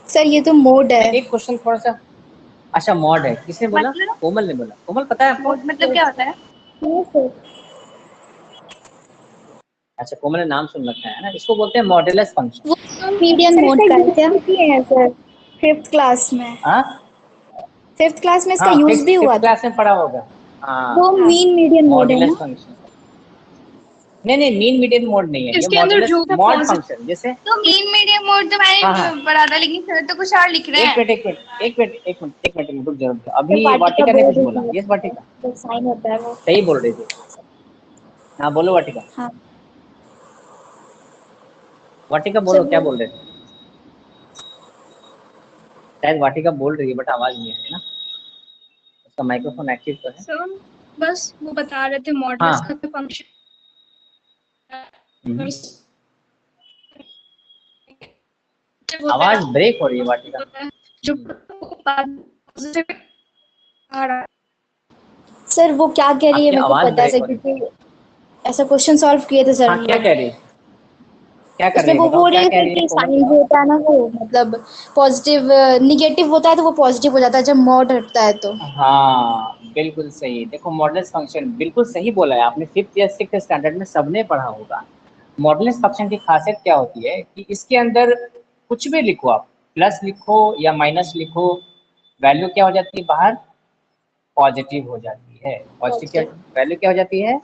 Speaker 3: सर ये तो मोड है।
Speaker 1: एक क्वेश्चन थोड़ा सा, अच्छा मॉड है, किसने बोला?
Speaker 2: मतलब
Speaker 1: कोमल ने बोला। कोमल पता है आपको?
Speaker 2: मोड मतलब क्या होता है?
Speaker 3: नो सर,
Speaker 1: अच्छा कोमल ने नाम सुन रखा है ना, इसको बोलते हैं मॉड्यूलस फंक्शन।
Speaker 3: वो मीडियन
Speaker 5: सर
Speaker 3: मोड
Speaker 5: इसका
Speaker 3: का है क्या?
Speaker 5: यूज किए हैं सर फिफ्थ क्लास में।
Speaker 1: हाँ
Speaker 3: फिफ्थ क्लास में इसका
Speaker 1: हाँ,
Speaker 3: यूज भी
Speaker 1: फिफ्थ
Speaker 3: हुआ
Speaker 1: फिफ्थ
Speaker 3: था।
Speaker 1: क्लास में पढ़ा होगा। हाँ
Speaker 3: वो मीन मीडियन मोड है
Speaker 1: मॉड्यूलस
Speaker 3: ना?
Speaker 1: फंक्शन। नहीं मीन मीडियन मोड नहीं है, ये
Speaker 2: इसके अंदर
Speaker 1: मॉड्यूलस
Speaker 2: जो था
Speaker 1: मॉड
Speaker 2: पॉजिटिव,
Speaker 1: फंक्शन जैसे।
Speaker 2: तो मीन मीडियम मोड तो
Speaker 1: हाँ हाँ,
Speaker 2: मैंने पढ़ा था, लेकिन सर तो कुछ और लिख रहे
Speaker 1: एक
Speaker 2: हैं।
Speaker 1: मिनट एक मिनट एक मिनट एक मिनट एक मिनट रुक जाओ,
Speaker 3: सर
Speaker 1: अभी
Speaker 3: वाटिका
Speaker 1: वाटिका ने
Speaker 3: बोल
Speaker 1: कुछ
Speaker 3: रही
Speaker 1: बोला।
Speaker 3: थी,
Speaker 1: यस वाटिका,
Speaker 3: तो साइन होता है वो।
Speaker 1: सही बोल रही थी। हाँ बोलो वाटिका।
Speaker 3: हाँ
Speaker 1: वाटिका
Speaker 3: सर
Speaker 1: बोलो, क्या बोल रहे थे? शायद वाटिका बोल रही है बट आवाज नहीं आ रही ना, उसका माइक्रोफोन एक्टिव तो है।
Speaker 5: सर बस वो बता रहे थे
Speaker 1: हाँ
Speaker 5: मॉडल्स का फंक्शन
Speaker 1: हम्म। आवाज ब्रेक हो रही है वाटिका।
Speaker 5: जो पॉजिटिव आ रहा है।
Speaker 3: सर वो क्या कह रही है
Speaker 1: आपकी
Speaker 3: मेरे को
Speaker 1: आवाज
Speaker 3: पता है
Speaker 1: ब्रेक
Speaker 3: सर,
Speaker 1: हो रही है।
Speaker 3: क्योंकि ऐसा क्वेश्चन सॉल्व किए थे सर
Speaker 1: हाँ
Speaker 3: हम
Speaker 1: क्या
Speaker 3: लोग।
Speaker 1: कह रही है, क्या कर
Speaker 3: उसमें
Speaker 1: रही है
Speaker 3: वो
Speaker 1: बताओ,
Speaker 3: बोल
Speaker 1: क्या
Speaker 3: रहे
Speaker 1: कह
Speaker 3: थे
Speaker 1: रही है
Speaker 3: कि
Speaker 1: कोमल?
Speaker 3: साइन जो होता है ना वो मतलब पॉजिटिव, निगेटिव होता है तो वो पॉजिटिव हो जाता है जब मॉड हटता है तो।
Speaker 1: हाँ बिल्कुल सही, देखो मॉडुलस फंक्शन बिल्कुल सही बोला है आपने, 5th या 6th स्टैंडर्ड में सबने पढ़ा होगा। मॉडुलस फंक्शन की खासियत क्या होती है कि इसके अंदर कुछ भी लिखो आप, प्लस लिखो या माइनस लिखो, वैल्यू क्या हो जाती है बाहर? पॉजिटिव हो जाती है। पॉजिटिव क्या
Speaker 3: पॉजिटिव।
Speaker 1: वैल्यू क्या हो जाती है?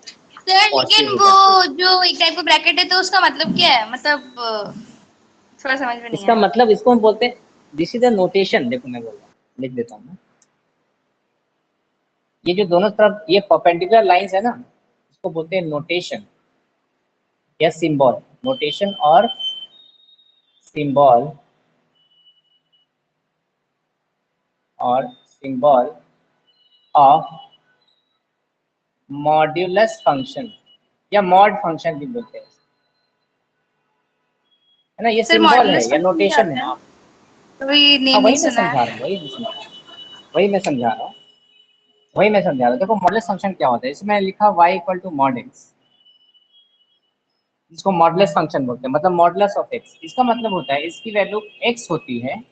Speaker 2: सर
Speaker 1: पॉजिटिव
Speaker 2: लेकिन
Speaker 1: हो
Speaker 2: वो
Speaker 1: जाती है।
Speaker 2: जो एक टाइप का ब्रैकेट है तो उसका मतलब क्या है? मतलब थोड़ा समझ में नहीं
Speaker 1: इसका
Speaker 2: आया।
Speaker 1: मतलब इसको हम बोलते हैं, दिस इज द नोटेशन, देखो मैं बोल रहा हूँ, लिख देता हूँ मैं। ये जो दोनों तरफ ये परपेंडिकुलर लाइंस है ना, इसको बोलते हैं नोटेशन या सिंबल। नोटेशन और सिंबल और सिंबल ऑफ मॉड्यूलस फंक्शन या मॉड फंक्शन भी बोलते हैं, है ना। ये
Speaker 2: सर
Speaker 1: सिंबल है
Speaker 2: मॉड्यूलस
Speaker 1: या
Speaker 2: फंक्शन क्या
Speaker 1: नोटेशन है।
Speaker 2: होता है?
Speaker 1: हाँ,
Speaker 2: वही नेम
Speaker 1: वही
Speaker 2: नहीं
Speaker 1: मैं
Speaker 2: सुना
Speaker 1: समझा
Speaker 2: है।
Speaker 1: रहा हूँ, वही मैं समझा रहा हूँ। देखो मॉडुलस फंक्शन क्या होता है, इसमें लिखा y equal to mod x, इसको मॉडुलस फंक्शन बोलते हैं, मतलब मॉडुलस ऑफ x। इसका मतलब होता है इसकी वैल्यू x होती है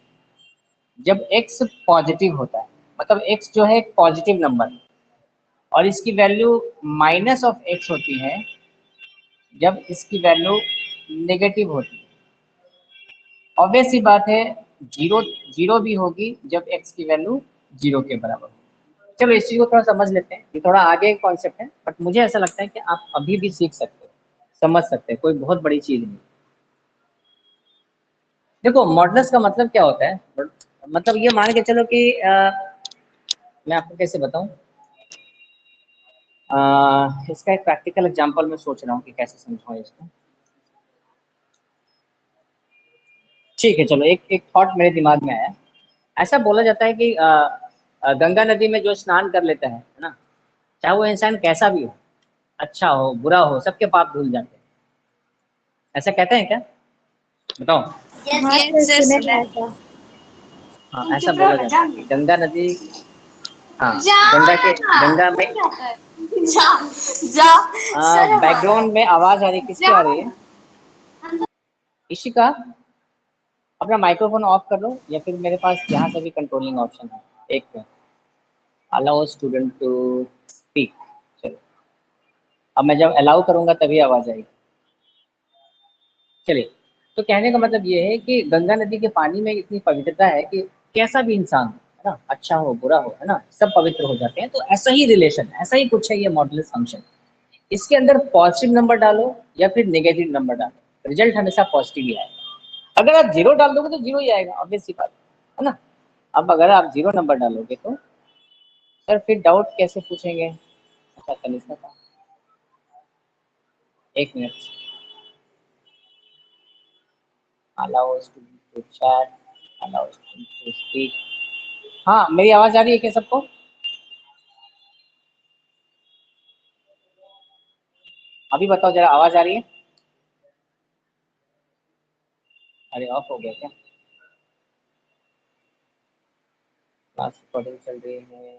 Speaker 1: जब x पॉजिटिव होता है, मतलब x जो है एक पॉजिटिव नंबर, और इसकी वैल्यू माइनस ऑफ x होती है जब इसकी वैल्यू नेगेटिव होती है। ऑब्वियस सी बात है, जीरो जीरो भी होगी जब x की वैल्यू जीरो के बराबर हो। चलो इस चीज को थोड़ा समझ लेते हैं, ये थोड़ा आगे कॉन्सेप्ट है, बट मुझे ऐसा लगता है कि आप अभी भी सीख सकते हो, समझ सकते हैं, कोई बहुत बड़ी चीज नहीं। देखो मॉडुलस का मतलब क्या होता है, मतलब ये मान के चलो कि मैं आपको कैसे बताऊं, इसका एक प्रैक्टिकल एग्जांपल मैं सोच रहा हूँ कि कैसे समझाऊं इसको। ठीक है, चलो एक एक थॉट मेरे दिमाग में आया। ऐसा बोला जाता है कि गंगा नदी में जो स्नान कर लेता है ना, चाहे वो इंसान कैसा भी हो, अच्छा हो बुरा हो, सबके पाप धुल जाते हैं, ऐसा कहते हैं क्या, बताओ।
Speaker 3: हाँ सर,
Speaker 2: सर
Speaker 3: सुने
Speaker 2: सुना
Speaker 3: हैं
Speaker 2: है।
Speaker 3: ऐसा।
Speaker 1: हाँ, ऐसा बोला जाता है कि गंगा नदी, हाँ गंगा में
Speaker 2: जा जा सर
Speaker 1: बैकग्राउंड में आवाज आ रही है, किसकी आ रही है, इशिका। अपना माइक्रोफोन ऑफ कर लो, या फिर मेरे पास यहाँ से भी कंट्रोलिंग ऑप्शन है, एक अलाउ स्टूडेंट टू स्पीक। चलो अब मैं जब अलाउ करूंगा तभी आवाज आएगी। चलिए, तो कहने का मतलब ये है कि गंगा नदी के पानी में इतनी पवित्रता है कि कैसा भी इंसान है ना, अच्छा हो बुरा हो, है ना, सब पवित्र हो जाते हैं। तो ऐसा ही रिलेशन, ऐसा ही कुछ है ये मॉडुलस फंक्शन। इसके अंदर पॉजिटिव नंबर डालो या फिर नेगेटिव नंबर डालो, रिजल्ट हमेशा पॉजिटिव ही आएगा। अगर आप जीरो डाल दोगे तो जीरो ही आएगा, ऑब्वियस सी बात है ना। अब अगर आप जीरो नंबर डालोगे तो सर फिर डाउट कैसे पूछेंगे। अच्छा तनिष्का का एक minute, allow student to chat, allow student to speak. हाँ मेरी आवाज आ रही है क्या सबको, अभी बताओ जरा, आवाज आ रही है। अरे ऑफ हो गया क्या, क्लास रिकॉर्डिंग चल रही है।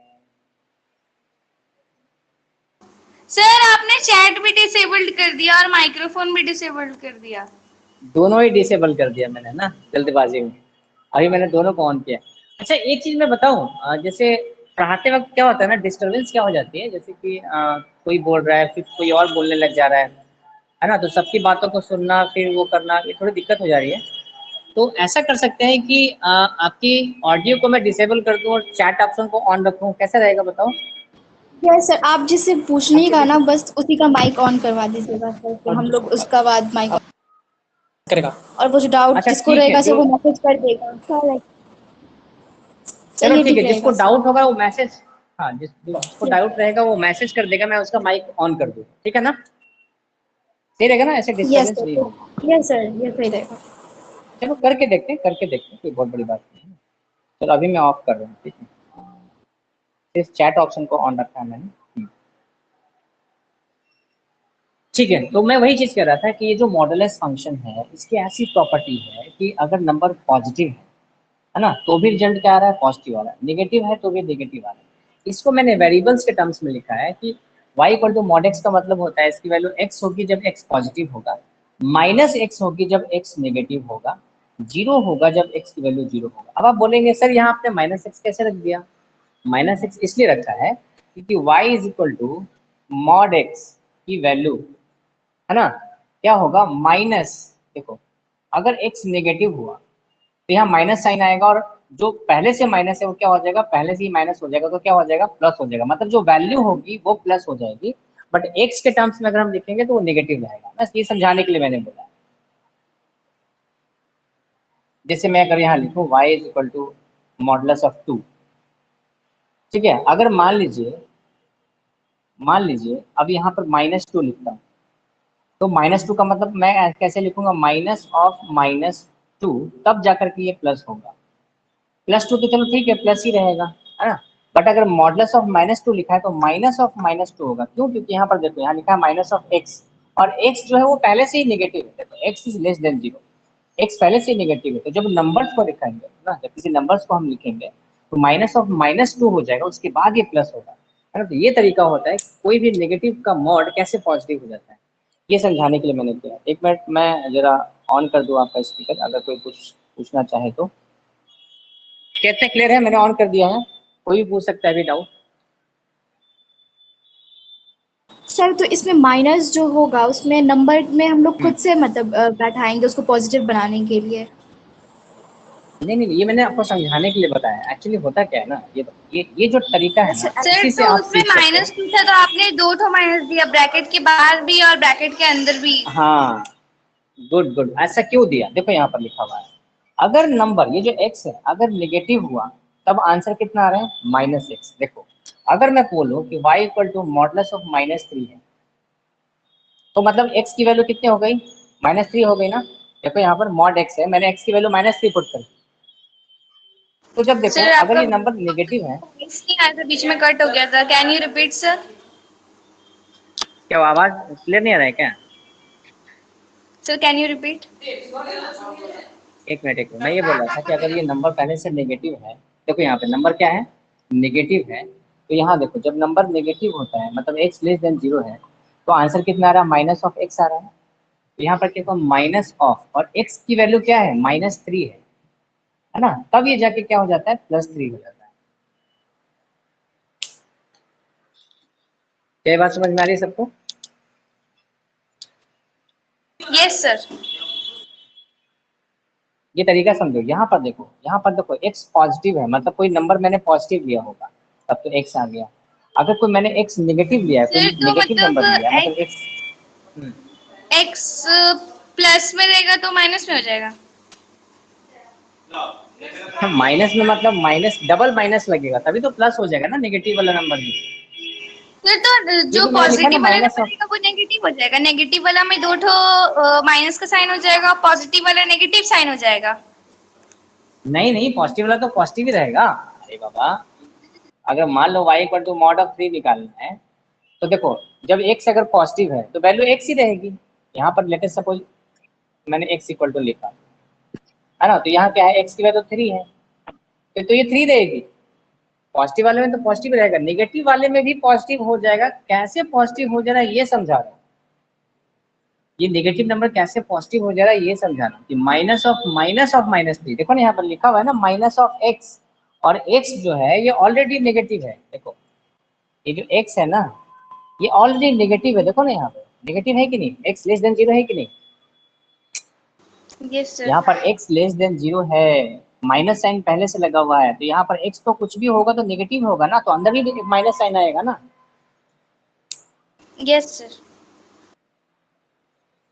Speaker 2: सर आपने चैट भी डिसेबल्ड कर दिया और माइक्रोफोन भी डिसेबल्ड कर दिया।
Speaker 1: दोनों ही डिसेबल कर दिया मैंने ना जल्दबाजी में, अभी मैंने दोनों को ऑन किया। अच्छा एक चीज मैं बताऊं, जैसे पढ़ाते वक्त क्या होता है ना, डिस्टरबेंस क्या हो जाती है, जैसे कि कोई बोल रहा है फिर कोई और बोलने लग जा रहा है ना, तो सबकी बातों को सुनना फिर वो करना, ये थोड़ी दिक्कत हो जा रही है। तो ऐसा कर सकते हैं कि आपकी ऑडियो को मैं डिसेबल कर दूं और चैट ऑप्शन को ऑन रखूं, कैसा रहेगा बताओ।
Speaker 3: यस सर, आप जिससे पूछने का
Speaker 1: एक्चुअली
Speaker 3: ना बस उसी का माइक ऑन करवा दीजिएगा सर, तो हम लोग उसका बाद माइक
Speaker 1: करेगा।
Speaker 3: और कुछ डाउट
Speaker 1: अच्छा
Speaker 3: जिसको
Speaker 1: ठीक है,
Speaker 3: रहेगा सर
Speaker 1: जो
Speaker 3: वो मैसेज कर देगा।
Speaker 1: चलो
Speaker 3: चलिए
Speaker 1: ठीक
Speaker 3: ठीक
Speaker 1: है, जिसको
Speaker 3: रहेगा सर।
Speaker 1: डाउट होगा वो मैसेज, हाँ जिसको डाउट रहेगा वो मैसेज कर देगा, मैं उसका माइक ऑन कर दूँ, ठीक है ना, सही रहेगा ना, ऐसे
Speaker 3: यस
Speaker 1: डिस्टरबेंस नहीं
Speaker 3: सर,
Speaker 1: होगा।
Speaker 3: यस सर, ये सही रहेगा।
Speaker 1: चलो करके देखते हैं, कोई बहुत बड़ी बात नहीं है। चलो अभी मैं ऑफ कर रहा हूँ, ठीक है, इस चैट ऑप्शन को ऑन रखा है मैंने। ठीक है, तो मैं वही चीज कह रहा था कि ये जो मॉडुलस फंक्शन है इसकी ऐसी प्रॉपर्टी है कि अगर नंबर पॉजिटिव है ना तो भी रिजल्ट क्या आ रहा है, पॉजिटिव आ रहा है, नेगेटिव है तो भी नेगेटिव आ रहा है। इसको मैंने वेरिएबल्स के टर्म्स में लिखा है कि y equal to mod x का मतलब होता है इसकी वैल्यू x होगी जब x पॉजिटिव होगा, माइनस x होगी जब x नेगेटिव होगा, जीरो होगा जब x की वैल्यू जीरो होगा। अब आप बोलेंगे सर यहाँ आपने माइनस एक्स कैसे रख दिया, माइनस एक्स इसलिए रखा है क्योंकि y is equal to mod x की वैल्यू, है ना, क्या होगा माइनस, देखो अगर x नेगेटिव हुआ तो यहाँ माइनस साइन आएगा, और जो पहले से माइनस है वो क्या हो जाएगा, पहले से ही माइनस हो जाएगा, तो क्या हो जाएगा प्लस हो जाएगा, मतलब जो वैल्यू होगी वो प्लस हो जाएगी, बट एक्स के टर्म्स में अगर हम लिखेंगे तो वो नेगेटिव रहेगा। बस ये समझाने के लिए मैंने बोला। जैसे मैं अगर यहाँ लिखूँ y is equal to modulus of 2, ठीक है, अगर मान लीजिए अब यहाँ पर -2 लिखता हूँ, तो -2 का मतलब मैं कैसे लिखूंगा, माइनस ऑफ -2, तब जाकर के ये प्लस होगा। +2 तो चलो ठीक है प्लस ही रहेगा, है ना। बट अगर मॉडुलस ऑफ -2 लिखा है तो माइनस ऑफ -2 होगा। क्यों? क्योंकि यहाँ पर देखो, यहाँ लिखा है माइनस ऑफ एक्स, और एक्स जो है वो पहले से ही नेगेटिव है, तो x is less than 0, x पहले से ही नेगेटिव है। तो जब नंबर्स को लिखेंगे ना, जब किसी नंबर्स को हम लिखेंगे तो माइनस ऑफ -2 हो जाएगा, उसके बाद ये प्लस होगा, है ना। तो ये तरीका होता है कोई भी नेगेटिव का मॉड कैसे पॉजिटिव हो जाता है, ये समझाने के लिए मैंने किया। एक मिनट मैं जरा ऑन कर दूं आपका स्पीकर, अगर कोई कुछ पूछना चाहे तो। कितने क्लियर है? मैंने ऑन कर दिया है, कोई भी पूछ सकता है अभी डाउट।
Speaker 3: सर तो इसमें माइनस जो होगा उसमें नंबर में हम लोग खुद से मतलब बैठाएंगे उसको पॉजिटिव बनाने के लिए।
Speaker 1: नहीं नहीं, ये मैंने आपको समझाने के लिए बताया। एक्चुअली होता क्या है ना, ये जो तरीका है ना,
Speaker 2: सर
Speaker 1: इसी से
Speaker 2: तो
Speaker 1: आप
Speaker 2: उसमें
Speaker 1: सीख सकते हैं।
Speaker 2: -2 था तो आपने 2 ठो माइनस दिया, ब्रैकेट के बाहर भी और ब्रैकेट के अंदर भी।
Speaker 1: हाँ, गुड गुड। ऐसा क्यों दिया? देखो यहाँ पर लिखा हुआ है, अगर नंबर ये जो x है अगर नेगेटिव हुआ तब आंसर कितना आ रहा है? -x। देखो अगर मैं बोलूं कि y equal to modulus of -3 है, तो मतलब x की वैल्यू कितनी हो गई? -3 हो गई ना। देखो यहाँ पर मॉड x है, मैंने x की वैल्यू -3 पुट कर। तो जब देखो
Speaker 2: सर
Speaker 1: अगर
Speaker 2: आपका
Speaker 1: ये नंबर नेगेटिव है,
Speaker 2: वॉइस नहीं आया था, बीच में कट हो गया था, कैन यू रिपीट सर?
Speaker 1: क्या आवाज क्लियर नहीं आ रहा है क्या?
Speaker 2: Sir can you repeat?
Speaker 1: एक मिनट, मैं ये बोल रहा था कि अगर ये नंबर पहले से नेगेटिव है, देखो यहाँ पे नंबर क्या है? नेगेटिव है। तो यहाँ देखो जब नंबर नेगेटिव होता है मतलब x लेस देन 0 है, तो आंसर कितना आ रहा है? माइनस ऑफ x आ रहा है। तो यहाँ पर क्या माइनस ऑफ, और x की वैल्यू क्या है? -3 है ना। तब ये जाके क्या हो जाता है? +3 हो जाता है। क्या बात समझ में आ रही है सबको?
Speaker 2: Yes sir.
Speaker 1: ये तरीका समझो। यहाँ पर देखो, x पॉजिटिव है मतलब कोई नंबर मैंने पॉजिटिव लिया होगा तब तो x आ गया। अगर कोई मैंने x नेगेटिव लिया है, कोई
Speaker 2: सर तो
Speaker 1: नेगेटिव नंबर लिया है, मतलब
Speaker 2: x
Speaker 1: x
Speaker 2: x प्लस में रहेगा तो माइनस में हो जाएगा।
Speaker 1: माइनस में मतलब माइनस डबल माइनस लगेगा तभी तो प्लस हो जाएगा ना, नेगेटिव वाला नंबर भी।
Speaker 2: सर तो
Speaker 1: ये
Speaker 2: जो
Speaker 1: जो मैंने लिखा ना
Speaker 2: पॉजिटिव वाला
Speaker 1: माइनस
Speaker 2: नंबर
Speaker 1: ऑफ,
Speaker 2: रहेगा वो नेगेटिव हो जाएगा, नेगेटिव वाला में 2 ठो माइनस का साइन हो जाएगा, पॉजिटिव वाला नेगेटिव साइन हो जाएगा।
Speaker 1: नहीं नहीं, पॉजिटिव वाला तो पॉजिटिव ही रहेगा। अरे बाबा, अगर मान equal y equal to mod ऑफ 3 निकालना है, तो देखो जब x अगर पॉजिटिव है तो वैल्यू x ही रहेगी। यहाँ पर लेटेस्ट सपोज मैंने x इक्वल टू लिखा है ना, तो यहाँ क्या है? x की वैल्यू 3 है, तो ये 3 रहेगी। पॉजिटिव वाले में तो पॉजिटिव रहेगा, नेगेटिव वाले में भी पॉजिटिव हो जाएगा। कैसे पॉजिटिव हो जा रहा है ये समझा रहा हूँ। ये नेगेटिव नंबर कैसे पॉजिटिव हो जा रहा है ये समझाना कि माइनस ऑफ -3। देखो ना यहाँ पर लिखा हुआ है ना माइनस ऑफ x, और x जो है ये ऑलरेडी नेगेटिव है। देखो ये जो x है ना ये ऑलरेडी नेगेटिव है। देखो ना यहाँ पे नेगेटिव है कि नहीं? x लेस देन 0 है कि नहीं?
Speaker 2: Yes sir.
Speaker 1: यहाँ पर x लेस देन 0 है, माइनस साइन पहले से लगा हुआ है, तो यहाँ पर x तो कुछ भी होगा तो नेगेटिव होगा ना, तो अंदर भी माइनस साइन आएगा ना।
Speaker 2: Yes sir.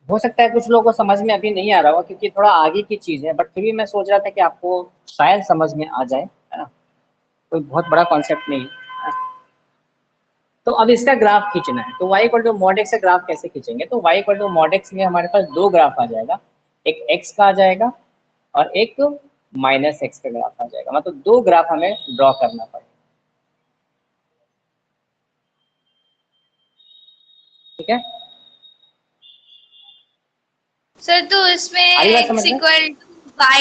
Speaker 1: हो सकता है कुछ लोगों को समझ में अभी नहीं आ रहा होगा क्योंकि थोड़ा आगे की चीज है, बट फिर भी मैं सोच रहा था कि आपको शायद समझ में आ जाए, है ना। कोई बहुत बड़ा कॉन्सेप्ट नहीं है। तो अब इसका ग्राफ खींचना है, तो y equal to mod x का ग्राफ कैसे खींचेंगे? तो y equal to mod x में हमारे पास 2 ग्राफ आ जाएगा, एक x का आ जाएगा और एक -x का ग्राफ आ जाएगा। मतलब 2 ग्राफ हमें ड्रॉ करना पड़ेगा। ठीक है
Speaker 2: सर तो इसमें
Speaker 1: आई बात
Speaker 2: x
Speaker 1: समझ में?
Speaker 2: Equal to y,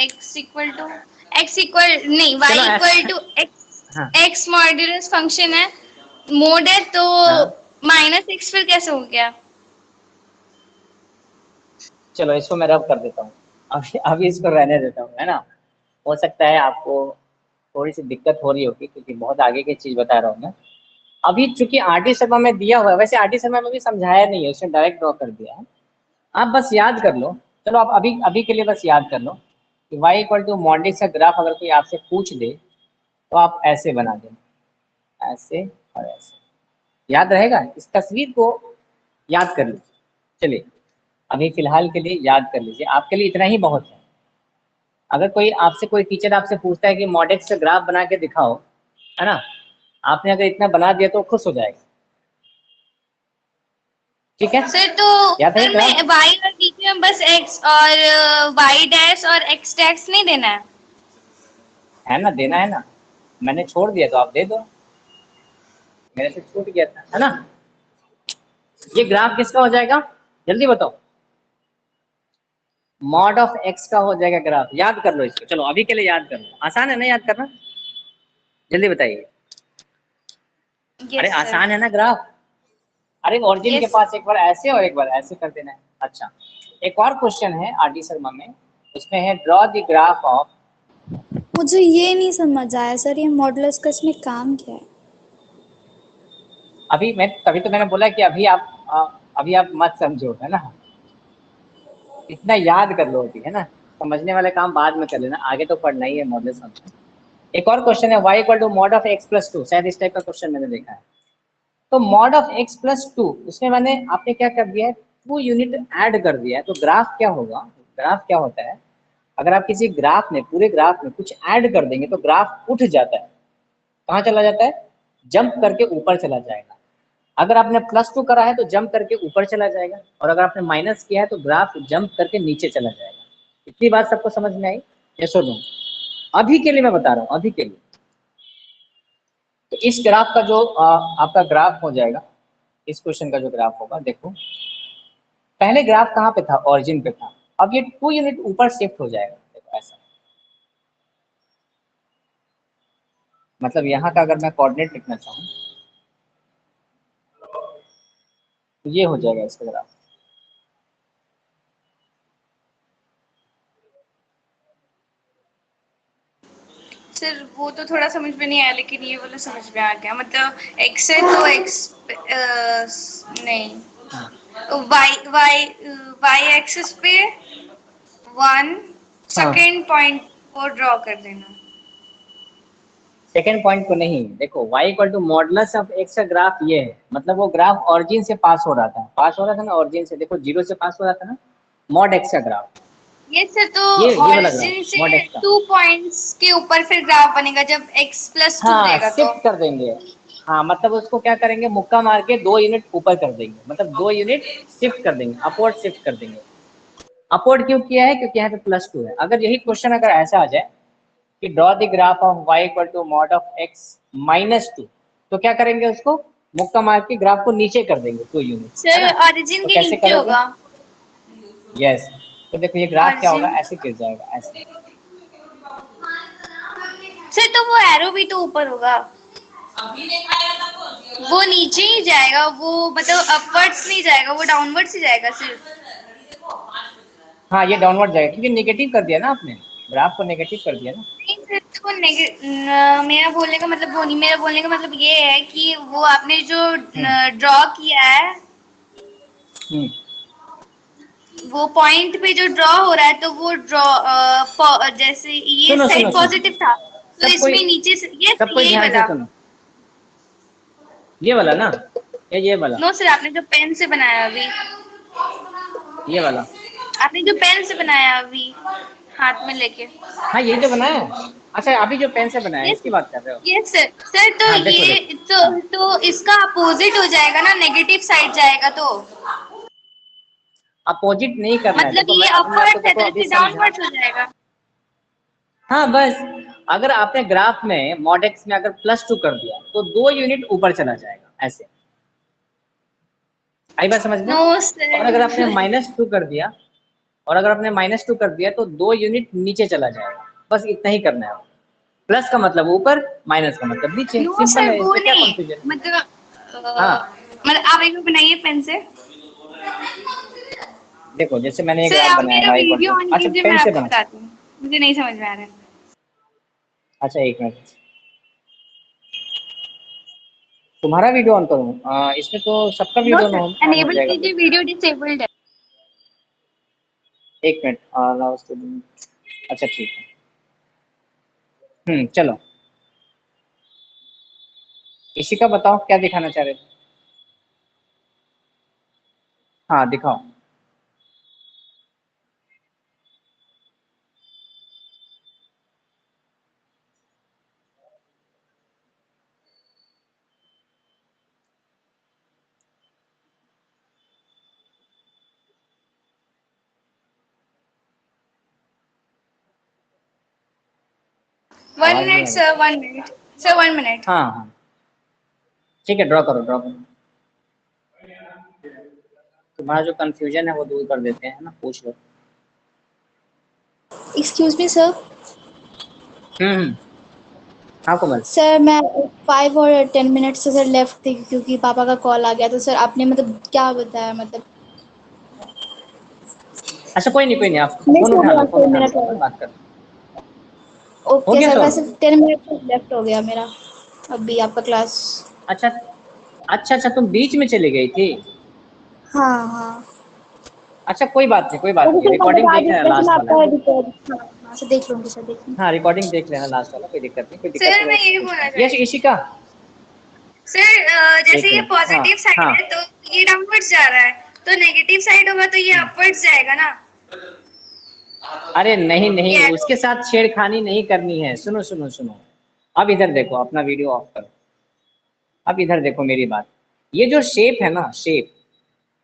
Speaker 2: x equal to x equal नहीं, y
Speaker 1: चलो
Speaker 2: इक्वल टू
Speaker 1: हाँ
Speaker 2: x मॉड्यूलस फंक्शन है, मोड है, तो
Speaker 1: हाँ,
Speaker 2: -x फिर कैसे हो गया?
Speaker 1: चलो इसको मैं रब कर देता हूँ। अभी इसको रहने देता हूँ, है ना। हो सकता है आपको थोड़ी सी दिक्कत हो रही होगी क्योंकि बहुत आगे की चीज बता रहा हूँ मैं। अभी चूंकि आर.टी. शर्मा में दिया हुआ है, वैसे आर.टी. शर्मा में भी समझाया नहीं है, उसने डायरेक्ट ड्रॉ कर दिया है। आप बस याद कर लो। चलो आप अभी अभी के लिए बस याद कर लो कि y equal to mod x का ग्राफ अगर कोई आपसे पूछ दे तो आप ऐसे बना देना, ऐसे और ऐसे। याद रहेगा? इस तस्वीर को याद कर लीजिए। चलिए अभी फिलहाल के लिए याद कर लीजिए, आपके लिए इतना ही बहुत है। अगर कोई टीचर आपसे पूछता है कि मॉड x का ग्राफ बना के दिखाओ, है ना, आपने अगर इतना बना दिया तो खुश हो जाएगा। ठीक है
Speaker 2: सर तो
Speaker 1: याद है
Speaker 2: सर में y और बीच में बस x और y डैश और x डैश नहीं देना है?
Speaker 1: ना, देना है ना। मैंने छोड़ दिया तो आप दे दो, मेरे से छूट गया था, है ना। ये ग्राफ किसका हो जाएगा, जल्दी बताओ। मॉड ऑफ एक्स का हो जाएगा ग्राफ। याद कर लो इसको, चलो अभी के लिए याद कर लो। आसान है ना याद करना, जल्दी बताइए। अरे
Speaker 2: यस सर।
Speaker 1: आसान है ना ग्राफ। अरे ओरिजिन के
Speaker 2: यस।
Speaker 1: पास एक बार ऐसे और एक बार ऐसे कर देना है। अच्छा, एक और क्वेश्चन है आरडी शर्मा में, उसमें है ड्रॉ द ग्राफ ऑफ।
Speaker 3: मुझे ये नहीं समझ आया सर, ये मॉडुलस का इसमें काम क्या है?
Speaker 1: अभी मैं तभी तो मैंने बोला कि अभी आप मत समझो, है ना। इतना याद कर लो अभी, है ना। समझने वाले काम बाद में कर लेना, आगे तो पढ़ना ही है मॉडुलस फंक्शन। एक और क्वेश्चन है y equal to mod of x plus 2, शायद इस टाइप का क्वेश्चन मैंने देखा है। तो मॉड ऑफ x प्लस 2, उसमें आपने क्या कर दिया है, 2 यूनिट ऐड कर दिया है। तो ग्राफ क्या होगा, ग्राफ क्या होता है, अगर आप किसी ग्राफ में, पूरे ग्राफ में कुछ ऐड कर देंगे तो ग्राफ उठ जाता है। कहाँ चला जाता है, जंप करके ऊपर चला जाएगा। अगर आपने प्लस 2 करा है तो जंप करके ऊपर चला जाएगा, और अगर आपने माइनस किया है तो ग्राफ जंप करके नीचे चला जाएगा। इतनी बात सबको समझ में आई, यस और नो। अभी के लिए मैं बता रहा हूँ, अभी के लिए। तो इस ग्राफ का जो आपका ग्राफ हो जाएगा, इस क्वेश्चन का जो ग्राफ होगा, देखो पहले ग्राफ कहाँ पे था, ओरिजिन पे था। अब ये 2 यूनिट ऊपर शिफ्ट हो जाएगा, देखो ऐसा। मतलब यहाँ का अगर मैं कोऑर्डिनेट लिखना चाहूँ तो ये हो जाएगा इसका ग्राफ।
Speaker 2: सर वो तो थोड़ा समझ में नहीं आया, लेकिन ये वाला समझ में आ गया। मतलब x है तो नहीं, y एक्सिस पे 1
Speaker 1: हाँ,
Speaker 2: सेकेंड पॉइंट को ड्रॉ कर देना।
Speaker 1: सेकेंड पॉइंट को नहीं, देखो y equal to modulus of x का ग्राफ ये है। मतलब वो ग्राफ ओरिजिन से पास हो रहा था ना, ओरिजिन से, देखो जीरो से पास हो रहा था ना, मॉड x का ग्राफ।
Speaker 2: ये सर तो
Speaker 1: ये वाला ग्राफ
Speaker 2: ओरिजिन
Speaker 1: मॉड
Speaker 2: से
Speaker 1: x का।
Speaker 2: 2 पॉइंट्स के ऊपर फिर ग्राफ बनेगा जब x प्लस 2
Speaker 1: हाँ,
Speaker 2: देगा तो।
Speaker 1: शिफ्ट कर देंगे। हाँ, मतलब उसको क्या करेंगे, मुक्का मार के 2 यूनिट ऊपर कर देंगे, मतलब 2 यूनिट शिफ्ट कर देंगे, अपवर्ड शिफ्ट कर देंगे। अपवर्ड क्यों किया है, क्योंकि यहाँ पे प्लस 2 है। अगर यही क्वेश्चन अगर ऐसा आ जाए कि draw the graph of y equal to mod of x minus 2, तो क्या करेंगे, उसको मुक्का मार के ग्राफ को नीचे कर देंगे 2 यूनिट, है
Speaker 2: सर
Speaker 1: ना।
Speaker 2: ओरिजिन
Speaker 1: तो
Speaker 2: के
Speaker 1: कैसे
Speaker 2: नीचे
Speaker 1: करोगे,
Speaker 2: होगा।
Speaker 1: यस। तो देखो ये ग्राफ क्या होगा,
Speaker 2: ओरिजिन
Speaker 1: ऐसे गिर जाएगा ऐसे।
Speaker 2: सर तो वो एरो भी तो ऊपर होगा। वो नीचे ही जाएगा, वो मतलब अपवर्ड्स नहीं जाएगा, वो डाउनवर्ड्स ही जाएगा सिर्फ।
Speaker 1: हाँ, ये डाउनवर्ड जाएगा क्योंकि नेगेटिव कर दिया ना आपने, ग्राफ को नेगेटिव कर दिया ना।
Speaker 2: नहीं सर, तो मेरा बोलने का मतलब वो नहीं, मेरा बोलने का मतलब ये है कि वो आपने जो
Speaker 1: हम्म
Speaker 2: ड्रॉ किया है,
Speaker 1: हम्म
Speaker 2: वो पॉइंट पे जो ड्रॉ हो रहा है, तो वो ड्रॉ जैसे ये
Speaker 1: सुनो सुनो
Speaker 2: साइड
Speaker 1: सुनो,
Speaker 2: पॉजिटिव था तो
Speaker 1: सब कोई
Speaker 2: इसमें नीचे से ये
Speaker 1: सब कोई
Speaker 2: यही
Speaker 1: ध्यान से
Speaker 2: वाला।
Speaker 1: सुनो, ये वाला ना, ये वाला,
Speaker 2: नो सर, आपने जो पेन से बनाया अभी,
Speaker 1: ये वाला।
Speaker 2: आपने जो पेन से बनाया अभी हाथ में लेके।
Speaker 1: हाँ, यही तो बनाया है। अच्छा, अभी जो पेन से बनाया है
Speaker 2: यस।
Speaker 1: इसकी बात कर रहे हो।
Speaker 2: Yes sir. सर तो
Speaker 1: हाँ, देखो
Speaker 2: ये
Speaker 1: देखो। हाँ,
Speaker 2: तो इसका अपोजिट हो जाएगा ना, नेगेटिव साइड जाएगा तो।
Speaker 1: अपोजिट नहीं करना है,
Speaker 2: मतलब
Speaker 1: देखो
Speaker 2: ये
Speaker 1: मैं आपको
Speaker 2: अपवर्ड है
Speaker 1: देखो
Speaker 2: तो
Speaker 1: अभी
Speaker 2: ऐसे
Speaker 1: समझा।
Speaker 2: डाउनवर्ड हो जाएगा।
Speaker 1: हाँ बस, अगर आपने ग्राफ में मॉड एक्स में अगर प्लस 2 कर दिया तो 2 यूनिट ऊपर चला जाएगा ऐसे। आई बात समझ में।
Speaker 2: नो
Speaker 1: और अगर आपने
Speaker 2: सर।
Speaker 1: -2 कर दिया, तो 2 यूनिट नीचे चला जाएगा। बस इतना ही करना है। प्लस का मतलब ऊपर, माइनस का मतलब नीचे,
Speaker 2: नो
Speaker 1: सिंपल
Speaker 2: सर
Speaker 1: है,
Speaker 2: वो
Speaker 1: इसमें क्या
Speaker 2: नहीं,
Speaker 1: कंफ्यूजन।
Speaker 2: मतलब
Speaker 1: हाँ,
Speaker 2: मतलब आप एक बार बनाइए पेन से।
Speaker 1: देखो जैसे मैंने एक
Speaker 2: सर
Speaker 1: ग्राफ
Speaker 2: आप
Speaker 1: बनाया
Speaker 2: मेरा
Speaker 1: y equal
Speaker 2: video
Speaker 1: to,
Speaker 2: on
Speaker 1: अच्छा
Speaker 2: कीजिए, मैं
Speaker 1: पेन से
Speaker 2: आपको
Speaker 1: बना,
Speaker 2: बताती हूँ, मुझे नहीं समझ में आ रहा है।
Speaker 1: अच्छा एक मिनट, तुम्हारा वीडियो ऑन करूँ, इसमें तो सबका
Speaker 2: नो
Speaker 1: वीडियो
Speaker 2: सर,
Speaker 1: ऑन हो
Speaker 2: अनेबल
Speaker 1: जाएगा
Speaker 2: कीजिए,
Speaker 1: फिर।
Speaker 2: वीडियो डिसेबल्ड है।
Speaker 1: एक मिनट, allow student, अच्छा ठीक है। चलो, इसी का बताओ क्या दिखाना चाह रहे थे। हाँ दिखाओ।
Speaker 2: वन
Speaker 1: आवाज नहीं
Speaker 2: मिनट
Speaker 1: आ रही।
Speaker 2: Sir, 1 minute. Sir 1 minute.
Speaker 1: हाँ हाँ ठीक है, ड्रॉ करो ड्रॉ करो। तुम्हारा जो कंफ्यूजन है वो दूर कर देते हैं ना, पूछ लो।
Speaker 3: Excuse me sir.
Speaker 1: हम्म। हाँ कोमल।
Speaker 3: सर मैं 5 और 10 मिनट से सर लेफ्ट थी क्योंकि पापा का कॉल आ गया, तो सर आपने मतलब क्या बताया, मतलब
Speaker 1: अच्छा कोई नहीं, आप
Speaker 3: मिस
Speaker 1: फोन
Speaker 3: हो
Speaker 1: उठा
Speaker 3: गया
Speaker 1: लो, फोन
Speaker 3: सर
Speaker 1: उठा
Speaker 3: मेरा
Speaker 1: लो, बाद में
Speaker 3: कॉल।
Speaker 1: बात कर लो। हो
Speaker 3: ओके
Speaker 1: गया
Speaker 3: सर, वैसे
Speaker 1: सॉल्व?
Speaker 3: 10 मिनट लेफ्ट हो गया मेरा अभी आपका क्लास।
Speaker 1: अच्छा अच्छा, तुम बीच में चली गई थी।
Speaker 3: हाँ हाँ।
Speaker 1: अच्छा कोई बात नहीं, कोई बात
Speaker 3: ओके
Speaker 1: नहीं,
Speaker 3: सर, मैं
Speaker 1: रिकॉर्डिंग
Speaker 3: बता
Speaker 1: देख
Speaker 3: दी,
Speaker 1: लेना
Speaker 3: वैसे मैं
Speaker 1: लास्ट वाला।
Speaker 3: आपका रिकॉर्ड हाँ से देख लूँगी सर, देख लूँगी।
Speaker 1: हाँ रिकॉर्डिंग देख लेना लास्ट वाला, कोई दिक्कत नहीं, कोई दिक्कत
Speaker 2: सर
Speaker 1: होगा
Speaker 2: मैं
Speaker 1: तो
Speaker 2: ये
Speaker 1: पूछना।
Speaker 2: बोलना
Speaker 1: यश
Speaker 2: चाहती
Speaker 1: इशिका।
Speaker 2: सर
Speaker 1: एक
Speaker 2: जैसे ये
Speaker 1: मिनट, हाँ
Speaker 2: पॉजिटिव साइड
Speaker 1: हाँ।
Speaker 2: है तो ये डाउनवर्ड्स जा रहा है, तो नेगेटिव साइड होगा तो ये अपवर्ड्स जाएगा ना।
Speaker 1: अरे नहीं नहीं,
Speaker 2: ये
Speaker 1: उसके साथ छेड़खानी नहीं करनी है। सुनो सुनो सुनो, अब इधर देखो, अपना वीडियो ऑफ करो। अब इधर देखो मेरी बात। ये जो शेप है ना, शेप,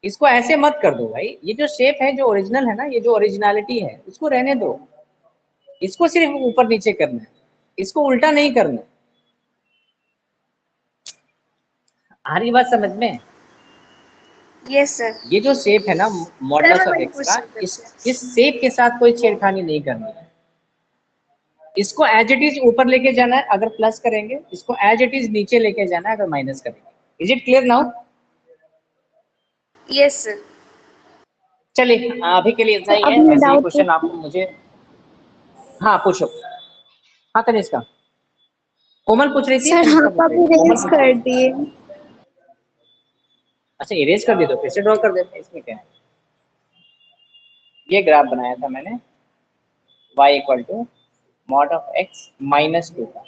Speaker 1: इसको ऐसे मत कर दो भाई। ये जो शेप है, जो ओरिजिनल है ना, ये जो ओरिजिनलिटी है, उसको रहने दो। इसको सिर्फ ऊपर नीचे करना है, इसको उल्टा नहीं करना। आ रही बात समझ में?
Speaker 2: Yes sir.
Speaker 1: ये जो शेप है ना,
Speaker 2: सर
Speaker 1: मॉडुलस
Speaker 2: मैं
Speaker 1: ऑफ
Speaker 2: वही
Speaker 1: एक्स का,
Speaker 2: पूछ रही थी
Speaker 1: इस शेप के साथ कोई छेड़खानी नहीं करनी है। इसको एज इट इज ऊपर लेके जाना है अगर प्लस करेंगे, इसको एज इट इज नीचे लेके जाना है अगर माइनस करेंगे। Is it clear now?
Speaker 2: Yes sir.
Speaker 1: चलिए अभी के लिए इतना
Speaker 3: सर
Speaker 1: ही
Speaker 3: अब
Speaker 1: है।
Speaker 3: मैं
Speaker 1: ऐसे ही
Speaker 3: डाउट
Speaker 1: क्वेश्चन आपको मुझे, हाँ पूछो। हाँ तनिष्का, कोमल पूछ रही थी या
Speaker 3: सर
Speaker 1: तनिष्का
Speaker 3: आप
Speaker 1: पूछ रही
Speaker 3: अभी
Speaker 1: थी? कोमल
Speaker 3: रेज
Speaker 1: पूछ रही
Speaker 3: कर
Speaker 1: थी।
Speaker 3: दिए।
Speaker 1: अच्छा इरेज कर दी तो फिर से ड्रॉ कर देते हैं, इसमें क्या है। ये ग्राफ बनाया था मैंने, y equal to mod of x minus 2 का,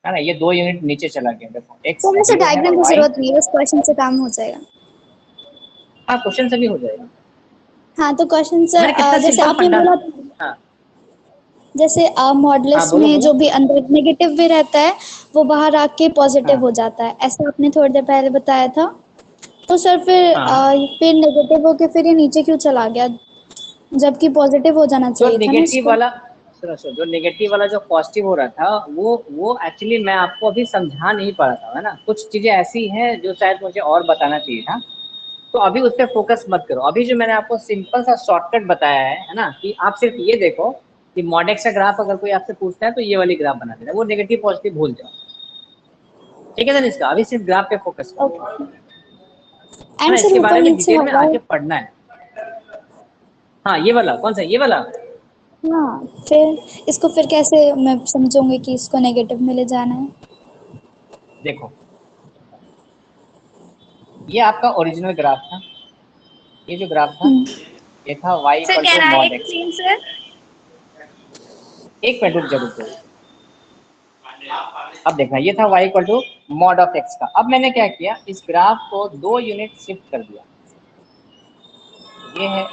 Speaker 1: है ना। ये 2 यूनिट नीचे चला गया, देखो x
Speaker 3: सर वैसे
Speaker 1: 0 है
Speaker 3: डायग्राम
Speaker 1: और
Speaker 3: की
Speaker 1: y।
Speaker 3: जरूरत नहीं है, बस क्वेश्चन से काम हो जाएगा।
Speaker 1: हाँ क्वेश्चन से भी हो जाएगा।
Speaker 3: हाँ तो क्वेश्चन सर
Speaker 1: मैंने कितना
Speaker 3: जैसे
Speaker 1: सिंपल
Speaker 3: आपने
Speaker 1: फंडा।
Speaker 3: बोला,
Speaker 1: हाँ
Speaker 3: जैसे
Speaker 1: हाँ
Speaker 3: मॉडुलस
Speaker 1: बोलो
Speaker 3: में
Speaker 1: बोलो।
Speaker 3: जो भी अंदर नेगेटिव भी रहता है वो बाहर आके पॉजिटिव
Speaker 1: हाँ
Speaker 3: हो जाता है, ऐसा आपने थोड़ी देर पहले बताया था। तो सर
Speaker 1: हाँ,
Speaker 3: फिर नेगेटिव होके फिर ये नीचे क्यों चला गया, जबकि पॉजिटिव हो जाना
Speaker 1: जो
Speaker 3: चाहिए था ना
Speaker 1: नेगेटिव
Speaker 3: इसको।
Speaker 1: वाला, सुनो सुनो, जो नेगेटिव वाला जो पॉजिटिव हो रहा था, वो एक्चुअली मैं आपको अभी समझा नहीं पा रहा था, है ना। कुछ चीजें ऐसी हैं जो शायद मुझे और बताना चाहिए था, तो अभी उस पर फोकस मत करो। अभी जो मैंने आपको सिंपल सा शॉर्टकट बताया है ना, कि आप सिर्फ ये देखो कि मॉडेक्स का ग्राफ अगर कोई आपसे पूछता है तो ये वाली ग्राफ बना देना, वो नेगेटिव पॉजिटिव भूल जाओ। ठीक है सर, इसका अभी सिर्फ ग्राफ पे फोकस करो,
Speaker 3: ओके।
Speaker 1: है
Speaker 3: एंड
Speaker 1: ना।
Speaker 3: सर
Speaker 1: इसके
Speaker 3: ऊपर
Speaker 1: बारे में
Speaker 3: नीचे
Speaker 1: डिटेल में
Speaker 3: होगा।
Speaker 1: आगे पढ़ना है। हाँ ये वाला कौन सा, ये वाला।
Speaker 3: हाँ फिर इसको फिर कैसे मैं समझूंगी कि इसको नेगेटिव में ले जाना है।
Speaker 1: देखो ये आपका ओरिजिनल ग्राफ था, ये जो ग्राफ था
Speaker 3: हम्म।
Speaker 1: ये था y
Speaker 2: sir
Speaker 1: equal to
Speaker 2: can I
Speaker 1: mod X.
Speaker 2: Explain sir?
Speaker 1: एक मिनट रुक जरूर जरूर। अब देखना, ये था y equal to mod of X का। अब मैंने क्या किया, इस ग्राफ को 2 यूनिट शिफ्ट कर दिया। ये है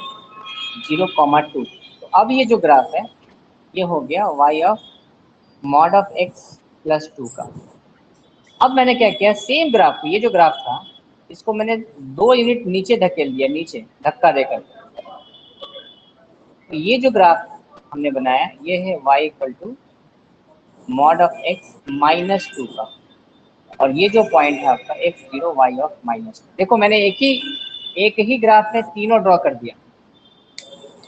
Speaker 1: 0,2। तो अब ये जो ग्राफ है ये हो गया y of mod of x plus 2 का। अब मैंने क्या किया, सेम ग्राफ को, ये जो ग्राफ था इसको मैंने 2 यूनिट नीचे धकेल दिया, नीचे धक्का देकर। तो ये जो ग्राफ हमने बनाया ये है y equal to mod of x minus 2 का, और ये जो पॉइंट है आपका x0 y ऑफ माइनस 2। देखो मैंने एक ही ग्राफ में तीनों ड्रॉ कर दिया।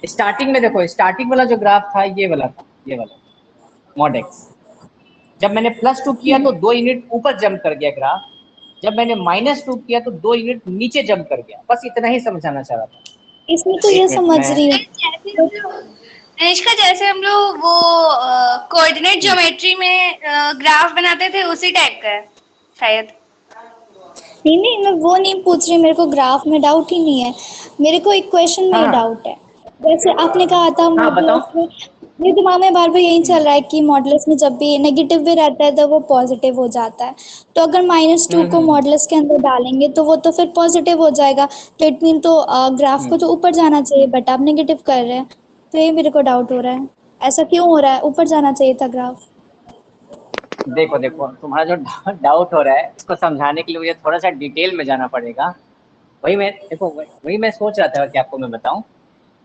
Speaker 1: स्टार्टिंग में देखो, स्टार्टिंग वाला जो ग्राफ था ये वाला था, ये वाला मॉड एक्स। जब मैंने +2 किया तो 2 यूनिट ऊपर जंप कर गया ग्राफ। जब मैंने -2 किया तो 2 यूनिट नीचे जंप कर गया। बस इतना ही समझाना चाह रहा था।
Speaker 3: इसमें तो ये
Speaker 1: एक मिनट
Speaker 3: समझ
Speaker 1: मैं,
Speaker 3: रही हूँ।
Speaker 2: अनुष्का जैसे हम लोग वो कोऑर्डिनेट ज्योमेट्री में ग्राफ बनाते थे उसी टाइप का है शायद।
Speaker 3: नहीं नहीं, मैं वो नहीं पूछ रही, मेरे को ग्राफ में डाउट ही नहीं है, मेरे को एक क्वेश्चन में ही
Speaker 1: हाँ
Speaker 3: डाउट है। जैसे आपने कहा था
Speaker 1: हाँ बताओ।
Speaker 3: मॉडुलस में, मेरे दिमाग में बार बार यही चल रहा है कि मॉडुलस में जब भी नेगेटिव भी रहता है तो वो पॉजिटिव हो जाता है। तो अगर -2 को
Speaker 1: हम्म।
Speaker 3: मॉडुलस के अंदर डालेंगे तो वो तो फिर पॉजिटिव हो जाएगा, तो इट मीन तो ग्राफ को
Speaker 1: हम्म।
Speaker 3: तो ऊपर जाना चाहिए, बट आप नेगेटिव कर रहे हैं। तो ये मेरे को डाउट हो रहा है, ऐसा क्यों हो रहा है, ऊपर जाना चाहिए था ग्राफ।
Speaker 1: देखो देखो, तुम्हारा जो डाउट हो रहा है इसको समझाने के लिए मुझे थोड़ा सा डिटेल में जाना पड़ेगा। वही मैं, देखो वही मैं सोच रहा था कि आपको मैं बताऊं।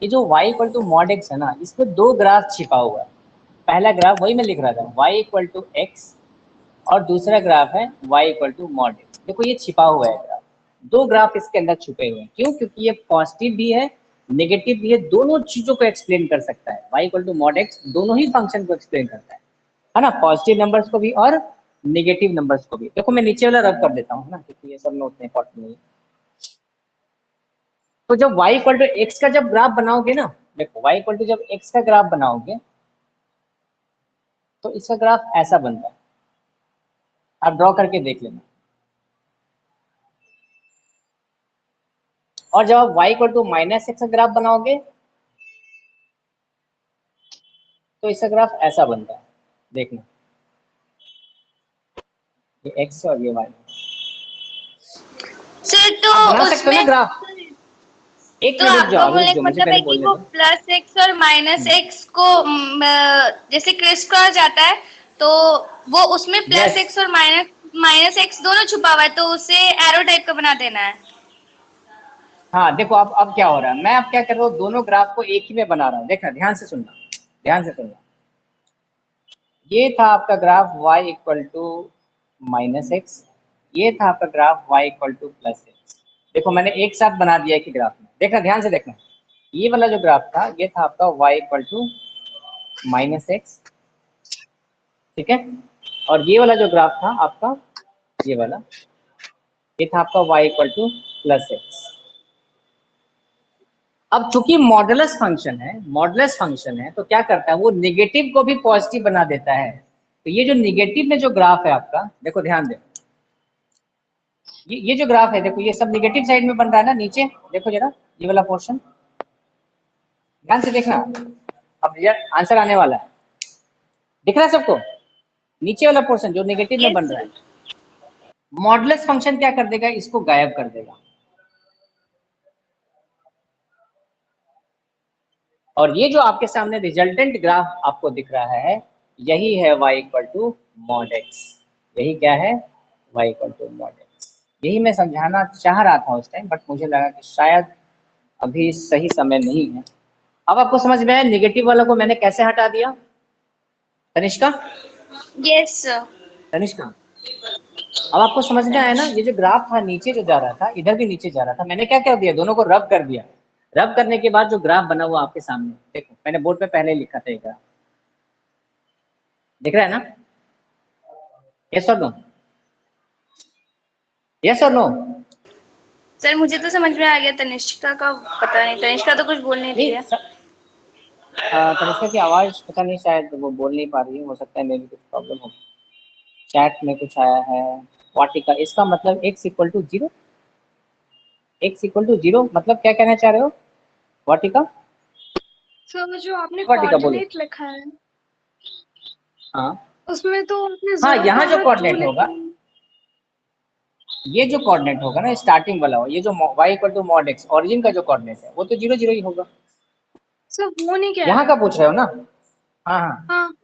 Speaker 1: ये जो y equal to mod X है ना, इसमें 2 ग्राफ छिपा हुआ है। पहला ग्राफ वही मैं लिख रहा था, y इक्वल टू एक्स और दूसरा ग्राफ है y equal to mod x। देखो ये छिपा हुआ है ग्राफ, दो ग्राफ इसके अंदर छुपे हुए हैं। क्यों? क्योंकि ये पॉजिटिव भी है नेगेटिव भी है, दोनों चीजों को एक्सप्लेन कर सकता है। y equal to mod x दोनों ही फंक्शन को एक्सप्लेन करता है ना, पॉजिटिव नंबर्स को भी और नेगेटिव नंबर्स को भी। देखो मैं नीचे वाला रब कर देता हूँ ना, क्योंकि ये सब में उतने इंपॉर्टेंट नहीं है। तो जब y इक्वल टू x का जब ग्राफ बनाओगे ना, देखो y इक्वल टू जब x का ग्राफ बनाओगे तो इसका ग्राफ ऐसा बनता है, आप ड्रॉ करके देख लेना। और जब आप y equal to minus X का ग्राफ बनाओगे तो इसका ग्राफ ऐसा बनता है, देखना ये x और ये y।
Speaker 2: सर तो
Speaker 1: आप बना सकते हो ना
Speaker 2: उसमें
Speaker 1: ग्राफ। एक
Speaker 2: तो
Speaker 1: मिनट रुक
Speaker 2: आपका
Speaker 1: जाओ,
Speaker 2: बोलने
Speaker 1: रुक
Speaker 2: का
Speaker 1: जाओ, मुझे
Speaker 2: मतलब
Speaker 1: पहले
Speaker 2: है कि
Speaker 1: बोलने
Speaker 2: वो
Speaker 1: दो।
Speaker 2: प्लस एक्स और माइनस एक्स को जैसे क्रिस क्रॉस जाता है तो वो उसमें प्लस
Speaker 1: Yes.
Speaker 2: एक्स और माइनस एक्स दोनों छुपा हुआ है, तो उसे एरो टाइप का बना देना है।
Speaker 1: हाँ देखो अब क्या हो रहा है, मैं अब क्या कर रहा हूँ, दोनों ग्राफ को एक ही में बना रहा हूँ। देखना, ध्यान से सुनना, ध्यान से सुनना। ये था आपका graph y equal to minus X, ये था आपका graph y equal to plus X. देखो मैंने एक साथ बना दिया एक ही ग्राफ में। देखना, ध्यान से देखना, ये वाला जो ग्राफ था ये था आपका y equal to minus X, ठीक है। और ये वाला जो ग्राफ था आपका, ये वाला, ये था आपका y equal to plus x. अब चूंकि मॉडुलस फंक्शन है, मॉडुलस फंक्शन है, तो क्या करता है वो नेगेटिव को भी पॉजिटिव बना देता है। तो ये जो नेगेटिव में जो ग्राफ है आपका, देखो ध्यान दे, ये जो ग्राफ है देखो, ये सब नेगेटिव साइड में बन रहा है ना नीचे। देखो जरा ये वाला पोर्शन ध्यान से देखना, अब आंसर आने वाला है, दिख रहा है सबको? नीचे वाला पोर्शन जो नेगेटिव में बन रहा है, मॉडुलस फंक्शन क्या कर देगा, इसको गायब कर देगा। और ये जो आपके सामने रिजल्टेंट ग्राफ आपको दिख रहा है, यही है y equal to mod x। यही क्या है? y equal to mod x। यही मैं समझाना चाह रहा था उस टाइम, बट मुझे लगा कि शायद अभी सही समय नहीं है। अब आपको समझ में आया निगेटिव वाला को मैंने कैसे हटा दिया? Tanishka,
Speaker 2: yes sir.
Speaker 1: तनिष्का, अब आपको समझ में आया ना? ये जो ग्राफ था नीचे जो जा रहा था, इधर भी नीचे जा रहा था, मैंने क्या कर दिया, दोनों को रब कर दिया। रब करने के बाद जो ग्राफ बना हुआ आपके सामने, देखो मैंने बोर्ड पे पहले ही लिखा था, ये ग्राफ दिख रहा है ना? यस और नो? यस और नो?
Speaker 2: सर मुझे तो समझ में आ गया, तनिष्का का पता नहीं, तनिष्का तो कुछ बोल नहीं रही है।
Speaker 1: तनिष्का की आवाज पता नहीं, शायद वो बोल नहीं पा रही है, हो सकता है मेरी कुछ प्रॉब्लम हो। चैट में कुछ आया है, वाटिका, इसका मतलब x equal to 0, x equal to 0 मतलब क्या कहना चाह रहे हो वाटिका?
Speaker 5: सर जो आपने
Speaker 1: वाटिका बोलो।
Speaker 5: कोऑर्डिनेट लिखा है
Speaker 1: हाँ
Speaker 5: उसमें तो आपने
Speaker 1: हाँ,
Speaker 5: 0
Speaker 1: यहाँ जो
Speaker 5: बराबर 2
Speaker 1: कोऑर्डिनेट होगा,
Speaker 5: लिखा है।
Speaker 1: ये जो कोऑर्डिनेट होगा ना स्टार्टिंग वाला, ये जो y equal to mod x origin का जो कोऑर्डिनेट है वो तो 0 0 ही होगा।
Speaker 5: सर वो नहीं कह
Speaker 1: यहाँ
Speaker 5: रहा।
Speaker 1: का पूछ रहे हो ना? हाँ हाँ
Speaker 5: हाँ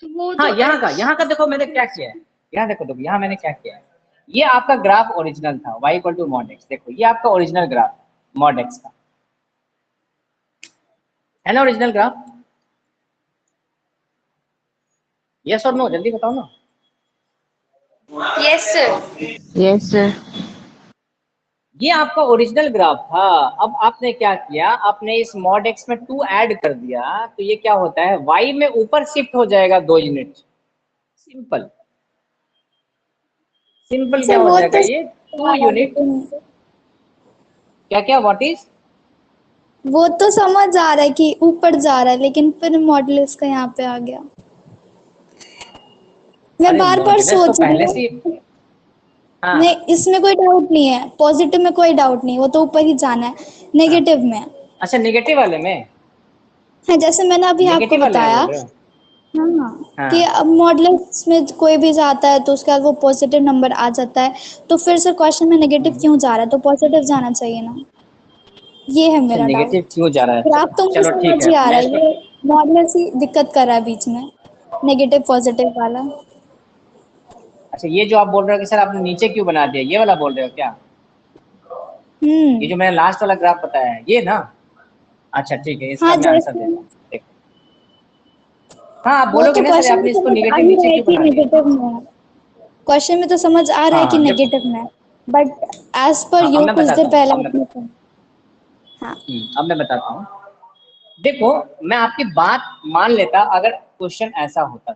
Speaker 5: तो वो
Speaker 1: हाँ,
Speaker 5: तो
Speaker 1: यहाँ का देखो मैंने क्या किया है, यहाँ देखो यहाँ मैंने क्या किया है, ये आपका ग्राफ ओरिजिनल था y equal to mod x। देखो ये आपका ओरिजिनल ग्राफ मॉड x का है ना, ओरिजिनल ग्राफ। यस और नो, जल्दी बताओ ना।
Speaker 2: Yes sir.
Speaker 4: Yes sir.
Speaker 1: ये आपका ओरिजिनल ग्राफ था। अब आपने क्या किया, आपने इस मॉड x में 2 ऐड कर दिया, तो ये क्या होता है, y में ऊपर शिफ्ट हो जाएगा 2 यूनिट। सिंपल सिंपल क्या
Speaker 3: सर
Speaker 1: हो
Speaker 3: वो
Speaker 1: जाएगा
Speaker 3: तो
Speaker 1: ये 2 यूनिट। क्या क्या व्हाट इज?
Speaker 3: वो तो समझ आ रहा है कि ऊपर जा रहा है, लेकिन फिर मॉडुलस का यहाँ पे आ गया। मैं बार बार
Speaker 1: मॉडुलस तो
Speaker 3: सोच रही
Speaker 1: पहले
Speaker 3: हूँ।
Speaker 1: से हाँ
Speaker 3: नहीं, इसमें कोई डाउट नहीं है, पॉजिटिव में कोई डाउट नहीं, वो तो ऊपर ही जाना है। नेगेटिव में
Speaker 1: अच्छा, नेगेटिव वाले में,
Speaker 3: है, जैसे मैंने अभी आपको
Speaker 1: नेगेटिव वाले में
Speaker 3: बताया।
Speaker 1: बोल रहे हो?
Speaker 3: हाँ
Speaker 1: हाँ।
Speaker 3: कि अब मॉडुलस में कोई भी जाता है तो उसके बाद वो पॉजिटिव नंबर आ जाता है, तो फिर से क्वेश्चन में नेगेटिव क्यों जा रहा है, तो पॉजिटिव जाना चाहिए ना। ये है
Speaker 1: अच्छा,
Speaker 3: मेरा डाउट।
Speaker 1: नेगेटिव क्यों जा रहा है?
Speaker 3: ग्राफ तो मुझे
Speaker 1: चलो ठीक
Speaker 3: समझ
Speaker 1: है,
Speaker 3: ही आ रहा
Speaker 1: मैं
Speaker 3: है,
Speaker 1: इसको,
Speaker 3: ये मॉडुलस ही दिक्कत कर रहा है बीच में, नेगेटिव पॉजिटिव वाला।
Speaker 1: अच्छा ये जो आप बोल रहे हो कि सर आपने नीचे क्यों बना दिया, ये वाला बोल रहे हो क्या? ये जो मैंने लास्ट वाला ग्राफ बताया है ये ना? अच्छा ठीक है, इसका
Speaker 3: हाँ
Speaker 1: मैं आंसर
Speaker 3: जैसे
Speaker 1: देता हूँ। देखो हाँ आप
Speaker 3: वो
Speaker 1: बोलोगे
Speaker 3: तो
Speaker 1: ना सर
Speaker 3: क्वेश्चन
Speaker 1: आपने
Speaker 3: में
Speaker 1: इसको
Speaker 3: समझ आ
Speaker 1: निगेटिव
Speaker 3: ही
Speaker 1: नीचे
Speaker 3: रहा है
Speaker 1: क्यों
Speaker 3: कि
Speaker 1: बना दिया?
Speaker 3: नेगेटिव में है, क्वेश्चन में तो समझ आ रहा है कि
Speaker 1: हाँ देखो,
Speaker 3: नेगेटिव में है, बट एज पर
Speaker 1: हाँ अब
Speaker 3: यू
Speaker 1: मैं
Speaker 3: कुछ
Speaker 1: बताता
Speaker 3: देर
Speaker 1: हूँ,
Speaker 3: पहले
Speaker 1: अब मैं
Speaker 3: आपने कहा। हाँ
Speaker 1: अब मैं बताता हूँ। देखो मैं आपकी बात मान लेता अगर क्वेश्चन ऐसा होता।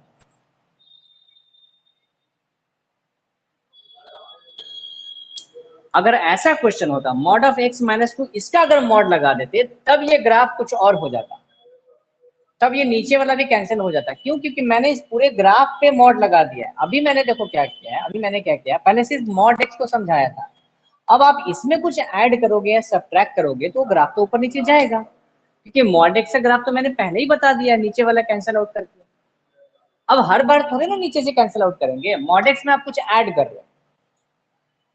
Speaker 1: अगर ऐसा क्वेश्चन होता मॉड ऑफ x माइनस 2 इसका अगर मॉड लगा देते तब ये ग्राफ कुछ और हो जाता, तब ये नीचे वाला भी कैंसिल हो जाता। क्यों? क्योंकि मैंने इस पूरे ग्राफ पे मॉड लगा दिया है। अभी मैंने देखो क्या किया है, अभी मैंने क्या किया, पहले सिर्फ मॉड x को समझाया था। अब आप इसमें कुछ ऐड करोगे या सब्ट्रैक्ट करोगे तो ग्राफ तो ऊपर नीचे जाएगा, क्योंकि मॉड x का ग्राफ तो मैंने पहले ही बता दिया, नीचे वाला कैंसिल आउट करके। अब हर बार थोड़े ना नीचे से कैंसिल आउट करेंगे, मॉड x में आप कुछ ऐड कर रहे हो,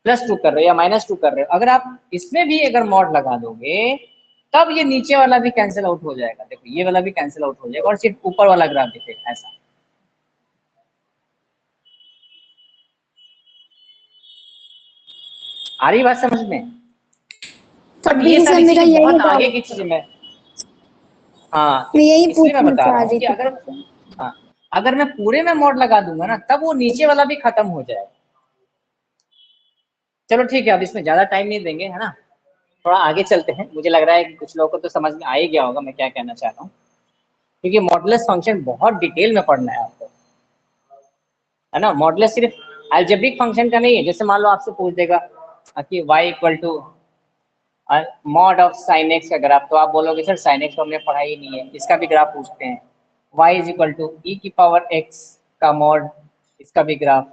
Speaker 1: +2 कर रहे हो या -2 कर रहे हो, अगर आप इसमें भी अगर मॉड लगा दोगे तब ये नीचे वाला भी कैंसिल आउट हो जाएगा। देखो ये वाला भी कैंसिल आउट हो जाएगा और सिर्फ ऊपर वाला ग्राफ दिखेगा ऐसा। आ रही बात समझ में? बट ये
Speaker 3: तभी से
Speaker 1: सारी
Speaker 3: मेरा
Speaker 1: चीजें
Speaker 3: यही
Speaker 1: बहुत आगे
Speaker 3: डाउट
Speaker 1: की
Speaker 3: था,
Speaker 1: चीजें मैं, हाँ
Speaker 3: मैं यही
Speaker 1: इसलिए मैं
Speaker 3: पूछना
Speaker 1: बता
Speaker 3: चाह
Speaker 1: रहा हूँ
Speaker 3: रही
Speaker 1: कि
Speaker 3: थी
Speaker 1: अगर,
Speaker 3: आपसे।
Speaker 1: हाँ अगर मैं पूरे में मॉड लगा दूंगा ना तब वो नीचे वाला भी खत्म हो जाएगा। चलो ठीक है, अब इसमें ज्यादा टाइम नहीं देंगे, है ना, थोड़ा आगे चलते हैं। मुझे लग रहा है कि कुछ लोगों को तो समझ में आ ही गया होगा मैं क्या कहना चाह रहा हूँ, क्योंकि मॉडुलस फंक्शन बहुत डिटेल में पढ़ना है आपको, है ना। मॉडुलस सिर्फ अलजेब्रिक फंक्शन का नहीं है। जैसे मान लो आपसे पूछ देगा कि y equal to mod of sine X का ग्राफ, तो आप बोलोगे सर साइन एक्स तो हमने पढ़ा ही नहीं है, इसका भी ग्राफ पूछते हैं। y is equal to e की पावर x का मॉड, इसका भी graph.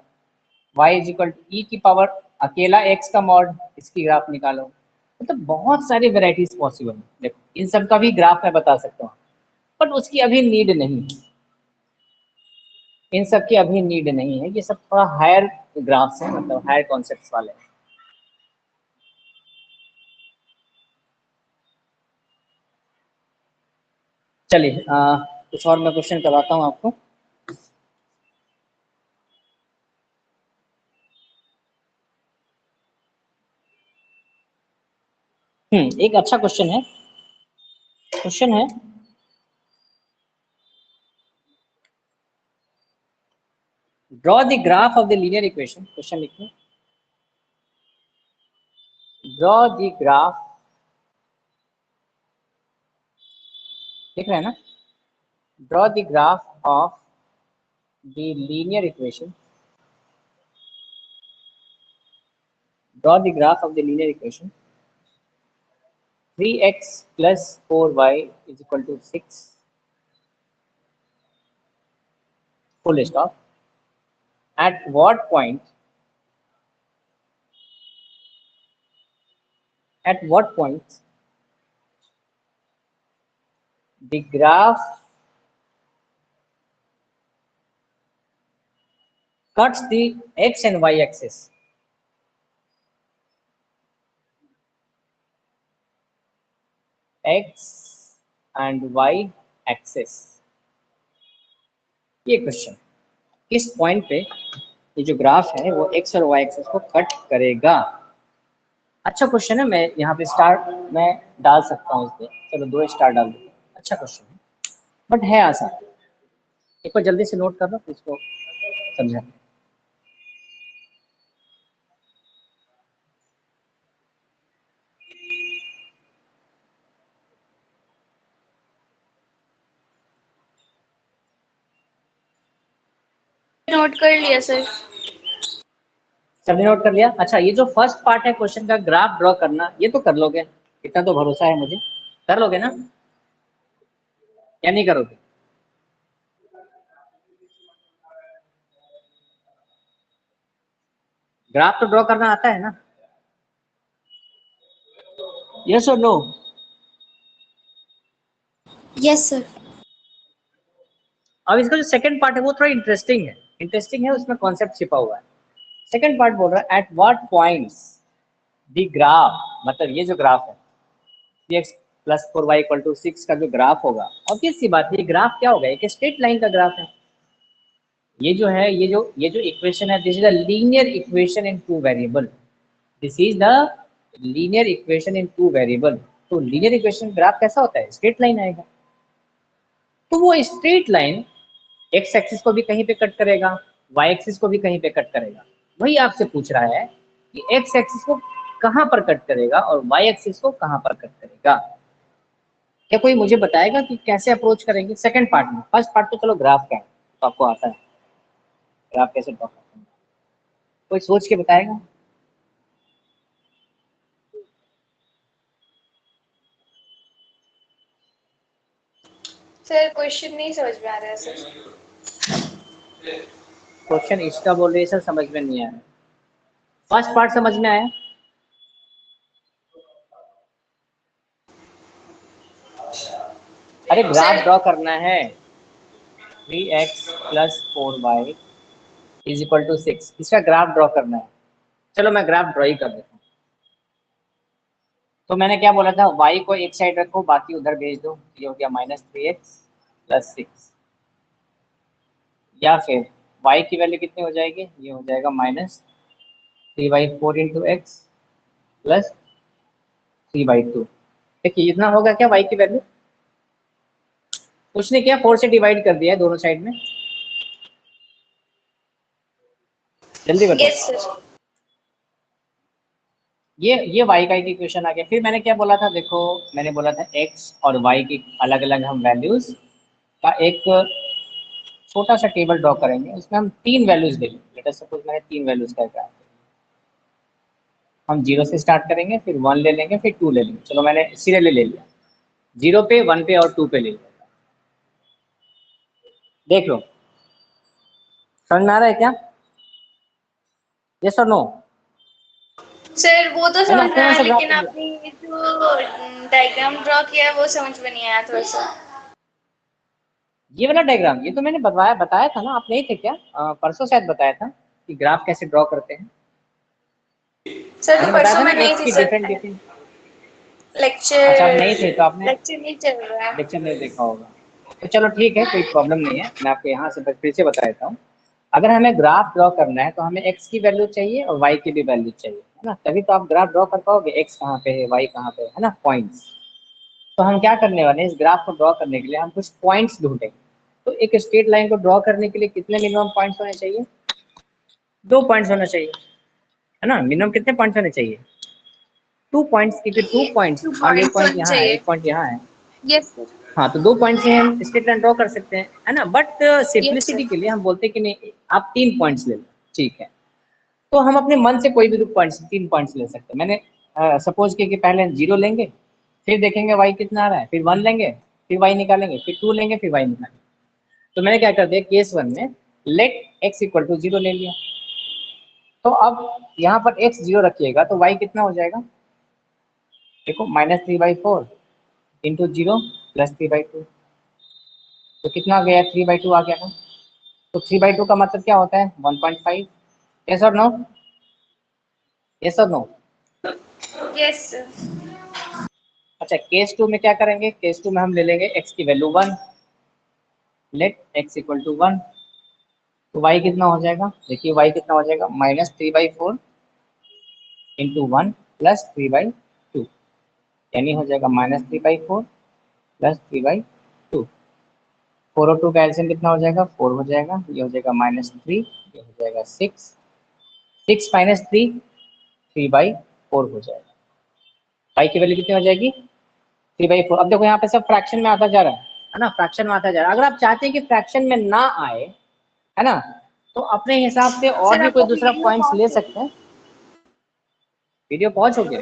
Speaker 1: y is equal to e की पावर अकेला x का मॉड, इसकी ग्राफ निकालो। मतलब बहुत सारी वेराइटीज पॉसिबल है। देखो इन सब का भी ग्राफ मैं बता सकता हूँ, बट उसकी अभी नीड नहीं है, इन सब की अभी नीड नहीं है। ये सब थोड़ा हायर ग्राफ्स है, मतलब हायर कॉन्सेप्ट्स वाले हैं। चलिए कुछ और मैं क्वेश्चन करवाता हूँ आपको। एक अच्छा क्वेश्चन है, क्वेश्चन है draw the graph of the linear equation. Question लिखिए, ड्रॉ द ग्राफ, लिख रहे हैं ना, draw the graph of the linear equation, draw the graph of the linear equation 3x plus 4y is equal to 6 full stop. At what point, at what point the graph cuts the x and y axis? X and y axis, ये question किस point पे ये जो graph है वो x और y axis को cut करेगा। अच्छा क्वेश्चन है, मैं यहाँ पे स्टार मैं डाल सकता हूँ इसमें, चलो 2 स्टार डाल देते हैं। अच्छा क्वेश्चन है बट है आसान, एक बार जल्दी से नोट कर लो इसको समझा।
Speaker 2: नोट कर लिया सर।
Speaker 1: सबने नोट कर लिया? अच्छा ये जो फर्स्ट पार्ट है क्वेश्चन का, ग्राफ ड्रॉ करना, ये तो कर लोगे, इतना तो भरोसा है मुझे, कर लोगे ना या नहीं करोगे? ग्राफ तो ड्रॉ करना आता है ना? यस और नो?
Speaker 3: Yes sir.
Speaker 1: अब इसका जो सेकंड पार्ट है वो थोड़ा इंटरेस्टिंग है, इंटरेस्टिंग है, उसमें कॉन्सेप्ट छिपा हुआ है। सेकंड पार्ट बोल रहा है at what points the graph, मतलब ये जो ग्राफ है 3x + 4y = 6 का जो ग्राफ होगा, ऑब्वियस सी बात है ये ग्राफ क्या होगा, एक स्ट्रेट लाइन का ग्राफ है। ये जो है, ये जो इक्वेशन है, this is the linear equation in 2 variable, this is the linear equation in 2 variable. तो लीनियर इक्वेशन ग्राफ कैसा होता है? स्ट्रेट लाइन आएगा। तो वो स्ट्रेट लाइन एक्स एक्सिस को भी कहीं पे कट करेगा, वाई एक्सिस को भी कहीं पे कट करेगा। वही आपसे पूछ रहा है कि एक्स एक्सिस को कहाँ पर कट करेगा और वाई एक्सिस को कहाँ पर कट करेगा। क्या कोई मुझे बताएगा कि कैसे अप्रोच करेंगे सेकंड पार्ट में? फर्स्ट पार्ट तो चलो ग्राफ का है, तो आपको आता है ग्राफ कैसे ड्रॉ करते हैं, कोई सोच के बताएगा?
Speaker 2: सर क्वेश्चन नहीं समझ में आ रहा है सर।
Speaker 1: क्वेश्चन इसका बोल रही है सर, समझ में नहीं आया। फर्स्ट पार्ट समझ में आया? अरे ग्राफ ड्रॉ करना है, 3x + 4y = 6, इसका ग्राफ ड्रॉ करना है। चलो मैं ग्राफ ड्रॉ ही कर देता हूँ। तो मैंने क्या बोला था, y को एक साइड रखो, बाकी उधर भेज दो। ये हो गया -3x + 6, या फिर y की वैल्यू कितनी हो जाएगी, ये हो जाएगा -3/4 × x + 3/2। देखिए इतना होगा क्या y की वैल्यू? कुछ नहीं किया, 4 से डिवाइड कर दिया है दोनों साइड में। जल्दी बताओ।
Speaker 2: Yes sir.
Speaker 1: ये y का एक इक्वेशन आ गया। फिर मैंने क्या बोला था, देखो मैंने बोला था x और y की अलग अलग हम वैल्यूज का एक छोटा सा टेबल ड्रॉ करेंगे। उसमें हम 3 वैल्यूज लेंगे। लेट अस सपोज मैंने 3 वैल्यूज का ग्राफ, हम 0 से स्टार्ट करेंगे, फिर 1 ले लेंगे, फिर 2 ले लेंगे। चलो मैंने सीरियली ले लिया, 0 पे, 1 पे और 2 पे ले लिया। देख लो समझ में आ रहा है क्या? यस और नो?
Speaker 2: सर वो तो
Speaker 1: है ना,
Speaker 2: समझ में
Speaker 1: कौन
Speaker 2: आया,
Speaker 1: सा ग्राफ?
Speaker 2: लेकिन आपने ये जो डायग्राम ड्रॉ किया है वो समझ में नहीं आया थोड़ा सा।
Speaker 1: ये वाला डायग्राम, ये तो मैंने बताया था ना, आप नहीं थे क्या? परसों शायद बताया था कि ग्राफ कैसे ड्रॉ करते हैं।
Speaker 2: सर तो
Speaker 1: मैंने बताया
Speaker 2: परसों
Speaker 1: था ना
Speaker 2: मैं नहीं
Speaker 1: एक्स
Speaker 2: थी
Speaker 1: की
Speaker 2: सर,
Speaker 1: डिफरेंट डिफरेंट। अच्छा आप नहीं थे, तो आपने
Speaker 2: लेक्चर नहीं चल रहा है।
Speaker 1: लेक्चर नहीं देखा होगा। तो चलो ठीक है, कोई प्रॉब्लम नहीं है, मैं आपको यहाँ से फिर से बता देता हूँ। अगर हमें ग्राफ ड्रॉ करना है तो हमें एक्स की वैल्यू चाहिए और वाई की भी वैल्यू चाहिए, है ना, तभी तो आप ग्राफ ड्रॉ कर पाओगे। एक्स कहाँ पे है, वाई कहाँ पे है ना, पॉइंट्स। तो हम क्या करने वाले हैं, इस ग्राफ को ड्रॉ करने के लिए हम कुछ पॉइंट्स ढूंढेंगे। तो एक स्ट्रेट लाइन को ड्रॉ करने के लिए कितने मिनिमम पॉइंट्स होने चाहिए? 2 पॉइंट्स होना चाहिए, है ना। मिनिमम कितने पॉइंट्स होने चाहिए? 2 पॉइंट्स, क्योंकि 2 पॉइंट्स,
Speaker 2: 2
Speaker 1: मान लो एक
Speaker 2: पॉइंट्स
Speaker 1: पॉइंट
Speaker 2: होने
Speaker 1: यहाँ है,
Speaker 2: चाहिए।
Speaker 1: एक पॉइंट यहाँ है।
Speaker 2: Yes sir.
Speaker 1: हाँ, तो 2 पॉइंट से हम स्ट्रेट लाइन ड्रॉ कर सकते हैं, है ना। But
Speaker 2: yes
Speaker 1: simplicity
Speaker 2: sir.
Speaker 1: के लिए हम बोलते हैं कि नहीं, आप 3 पॉइंट्स ले लो, ठीक है। तो हम अपने मन से कोई भी 2 पॉइंट्स, 3 पॉइंट्स ले सकते हैं। मैंने सपोज किया कि पहले 0 लेंगे, फिर देखेंगे y कितना आ रहा है, फिर 1 लेंगे, फिर y निकालेंगे, फिर 2 लेंगे, फिर y निकालेंगे। तो मैंने क्या कर दिया, केस 1 में लेट x = 0 ले लिया। तो अब यहाँ पर x 0 रखिएगा तो y कितना हो जाएगा, देखो -3/4 × 0 + 3/2। तो कितना आ गया, 3/2 आ गया ना। तो 3/2 का मतलब क्या होता है, 1.5। यस और नो? यस और नो?
Speaker 2: Yes sir.
Speaker 1: अच्छा, केस 2 में क्या करेंगे, केस 2 में हम ले लेंगे x की वैल्यू 1, लेट x = 1। तो y कितना हो जाएगा, देखिए y कितना हो जाएगा, -3/4 × 1 + 3/2, यानी हो जाएगा -3/4 + 3/2। 4 और 2 का एलसीएम कितना हो जाएगा, 4 हो जाएगा। ये हो जाएगा -3, ये हो जाएगा 6, 6 - 3 3/4 हो जाएगा। y की वैल्यू कितनी हो जाएगी, 3/4। अब देखो यहाँ पे सब फ्रैक्शन में आता जा रहा है ना, फ्रैक्शन में आता जा रहा है। अगर आप चाहते हैं कि फ्रैक्शन में ना आए, है ना, तो अपने हिसाब से और
Speaker 2: सर
Speaker 1: भी कोई
Speaker 2: आपका
Speaker 1: दूसरा
Speaker 2: वीडियो
Speaker 1: पॉइंट्स
Speaker 2: पॉज
Speaker 1: ले
Speaker 2: हो
Speaker 1: सकते हैं। वीडियो पॉज हो गया,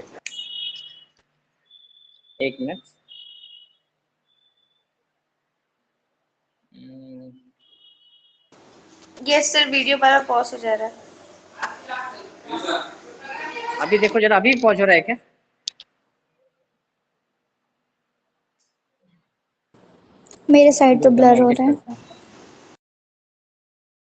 Speaker 1: 1 मिनट।
Speaker 2: यस सर, वीडियो पर पॉज हो जा रहा है।
Speaker 1: अभी देखो जरा, अभी पॉज हो रहा है क्या?
Speaker 3: मेरे साइड तो ब्लर हो रहा है।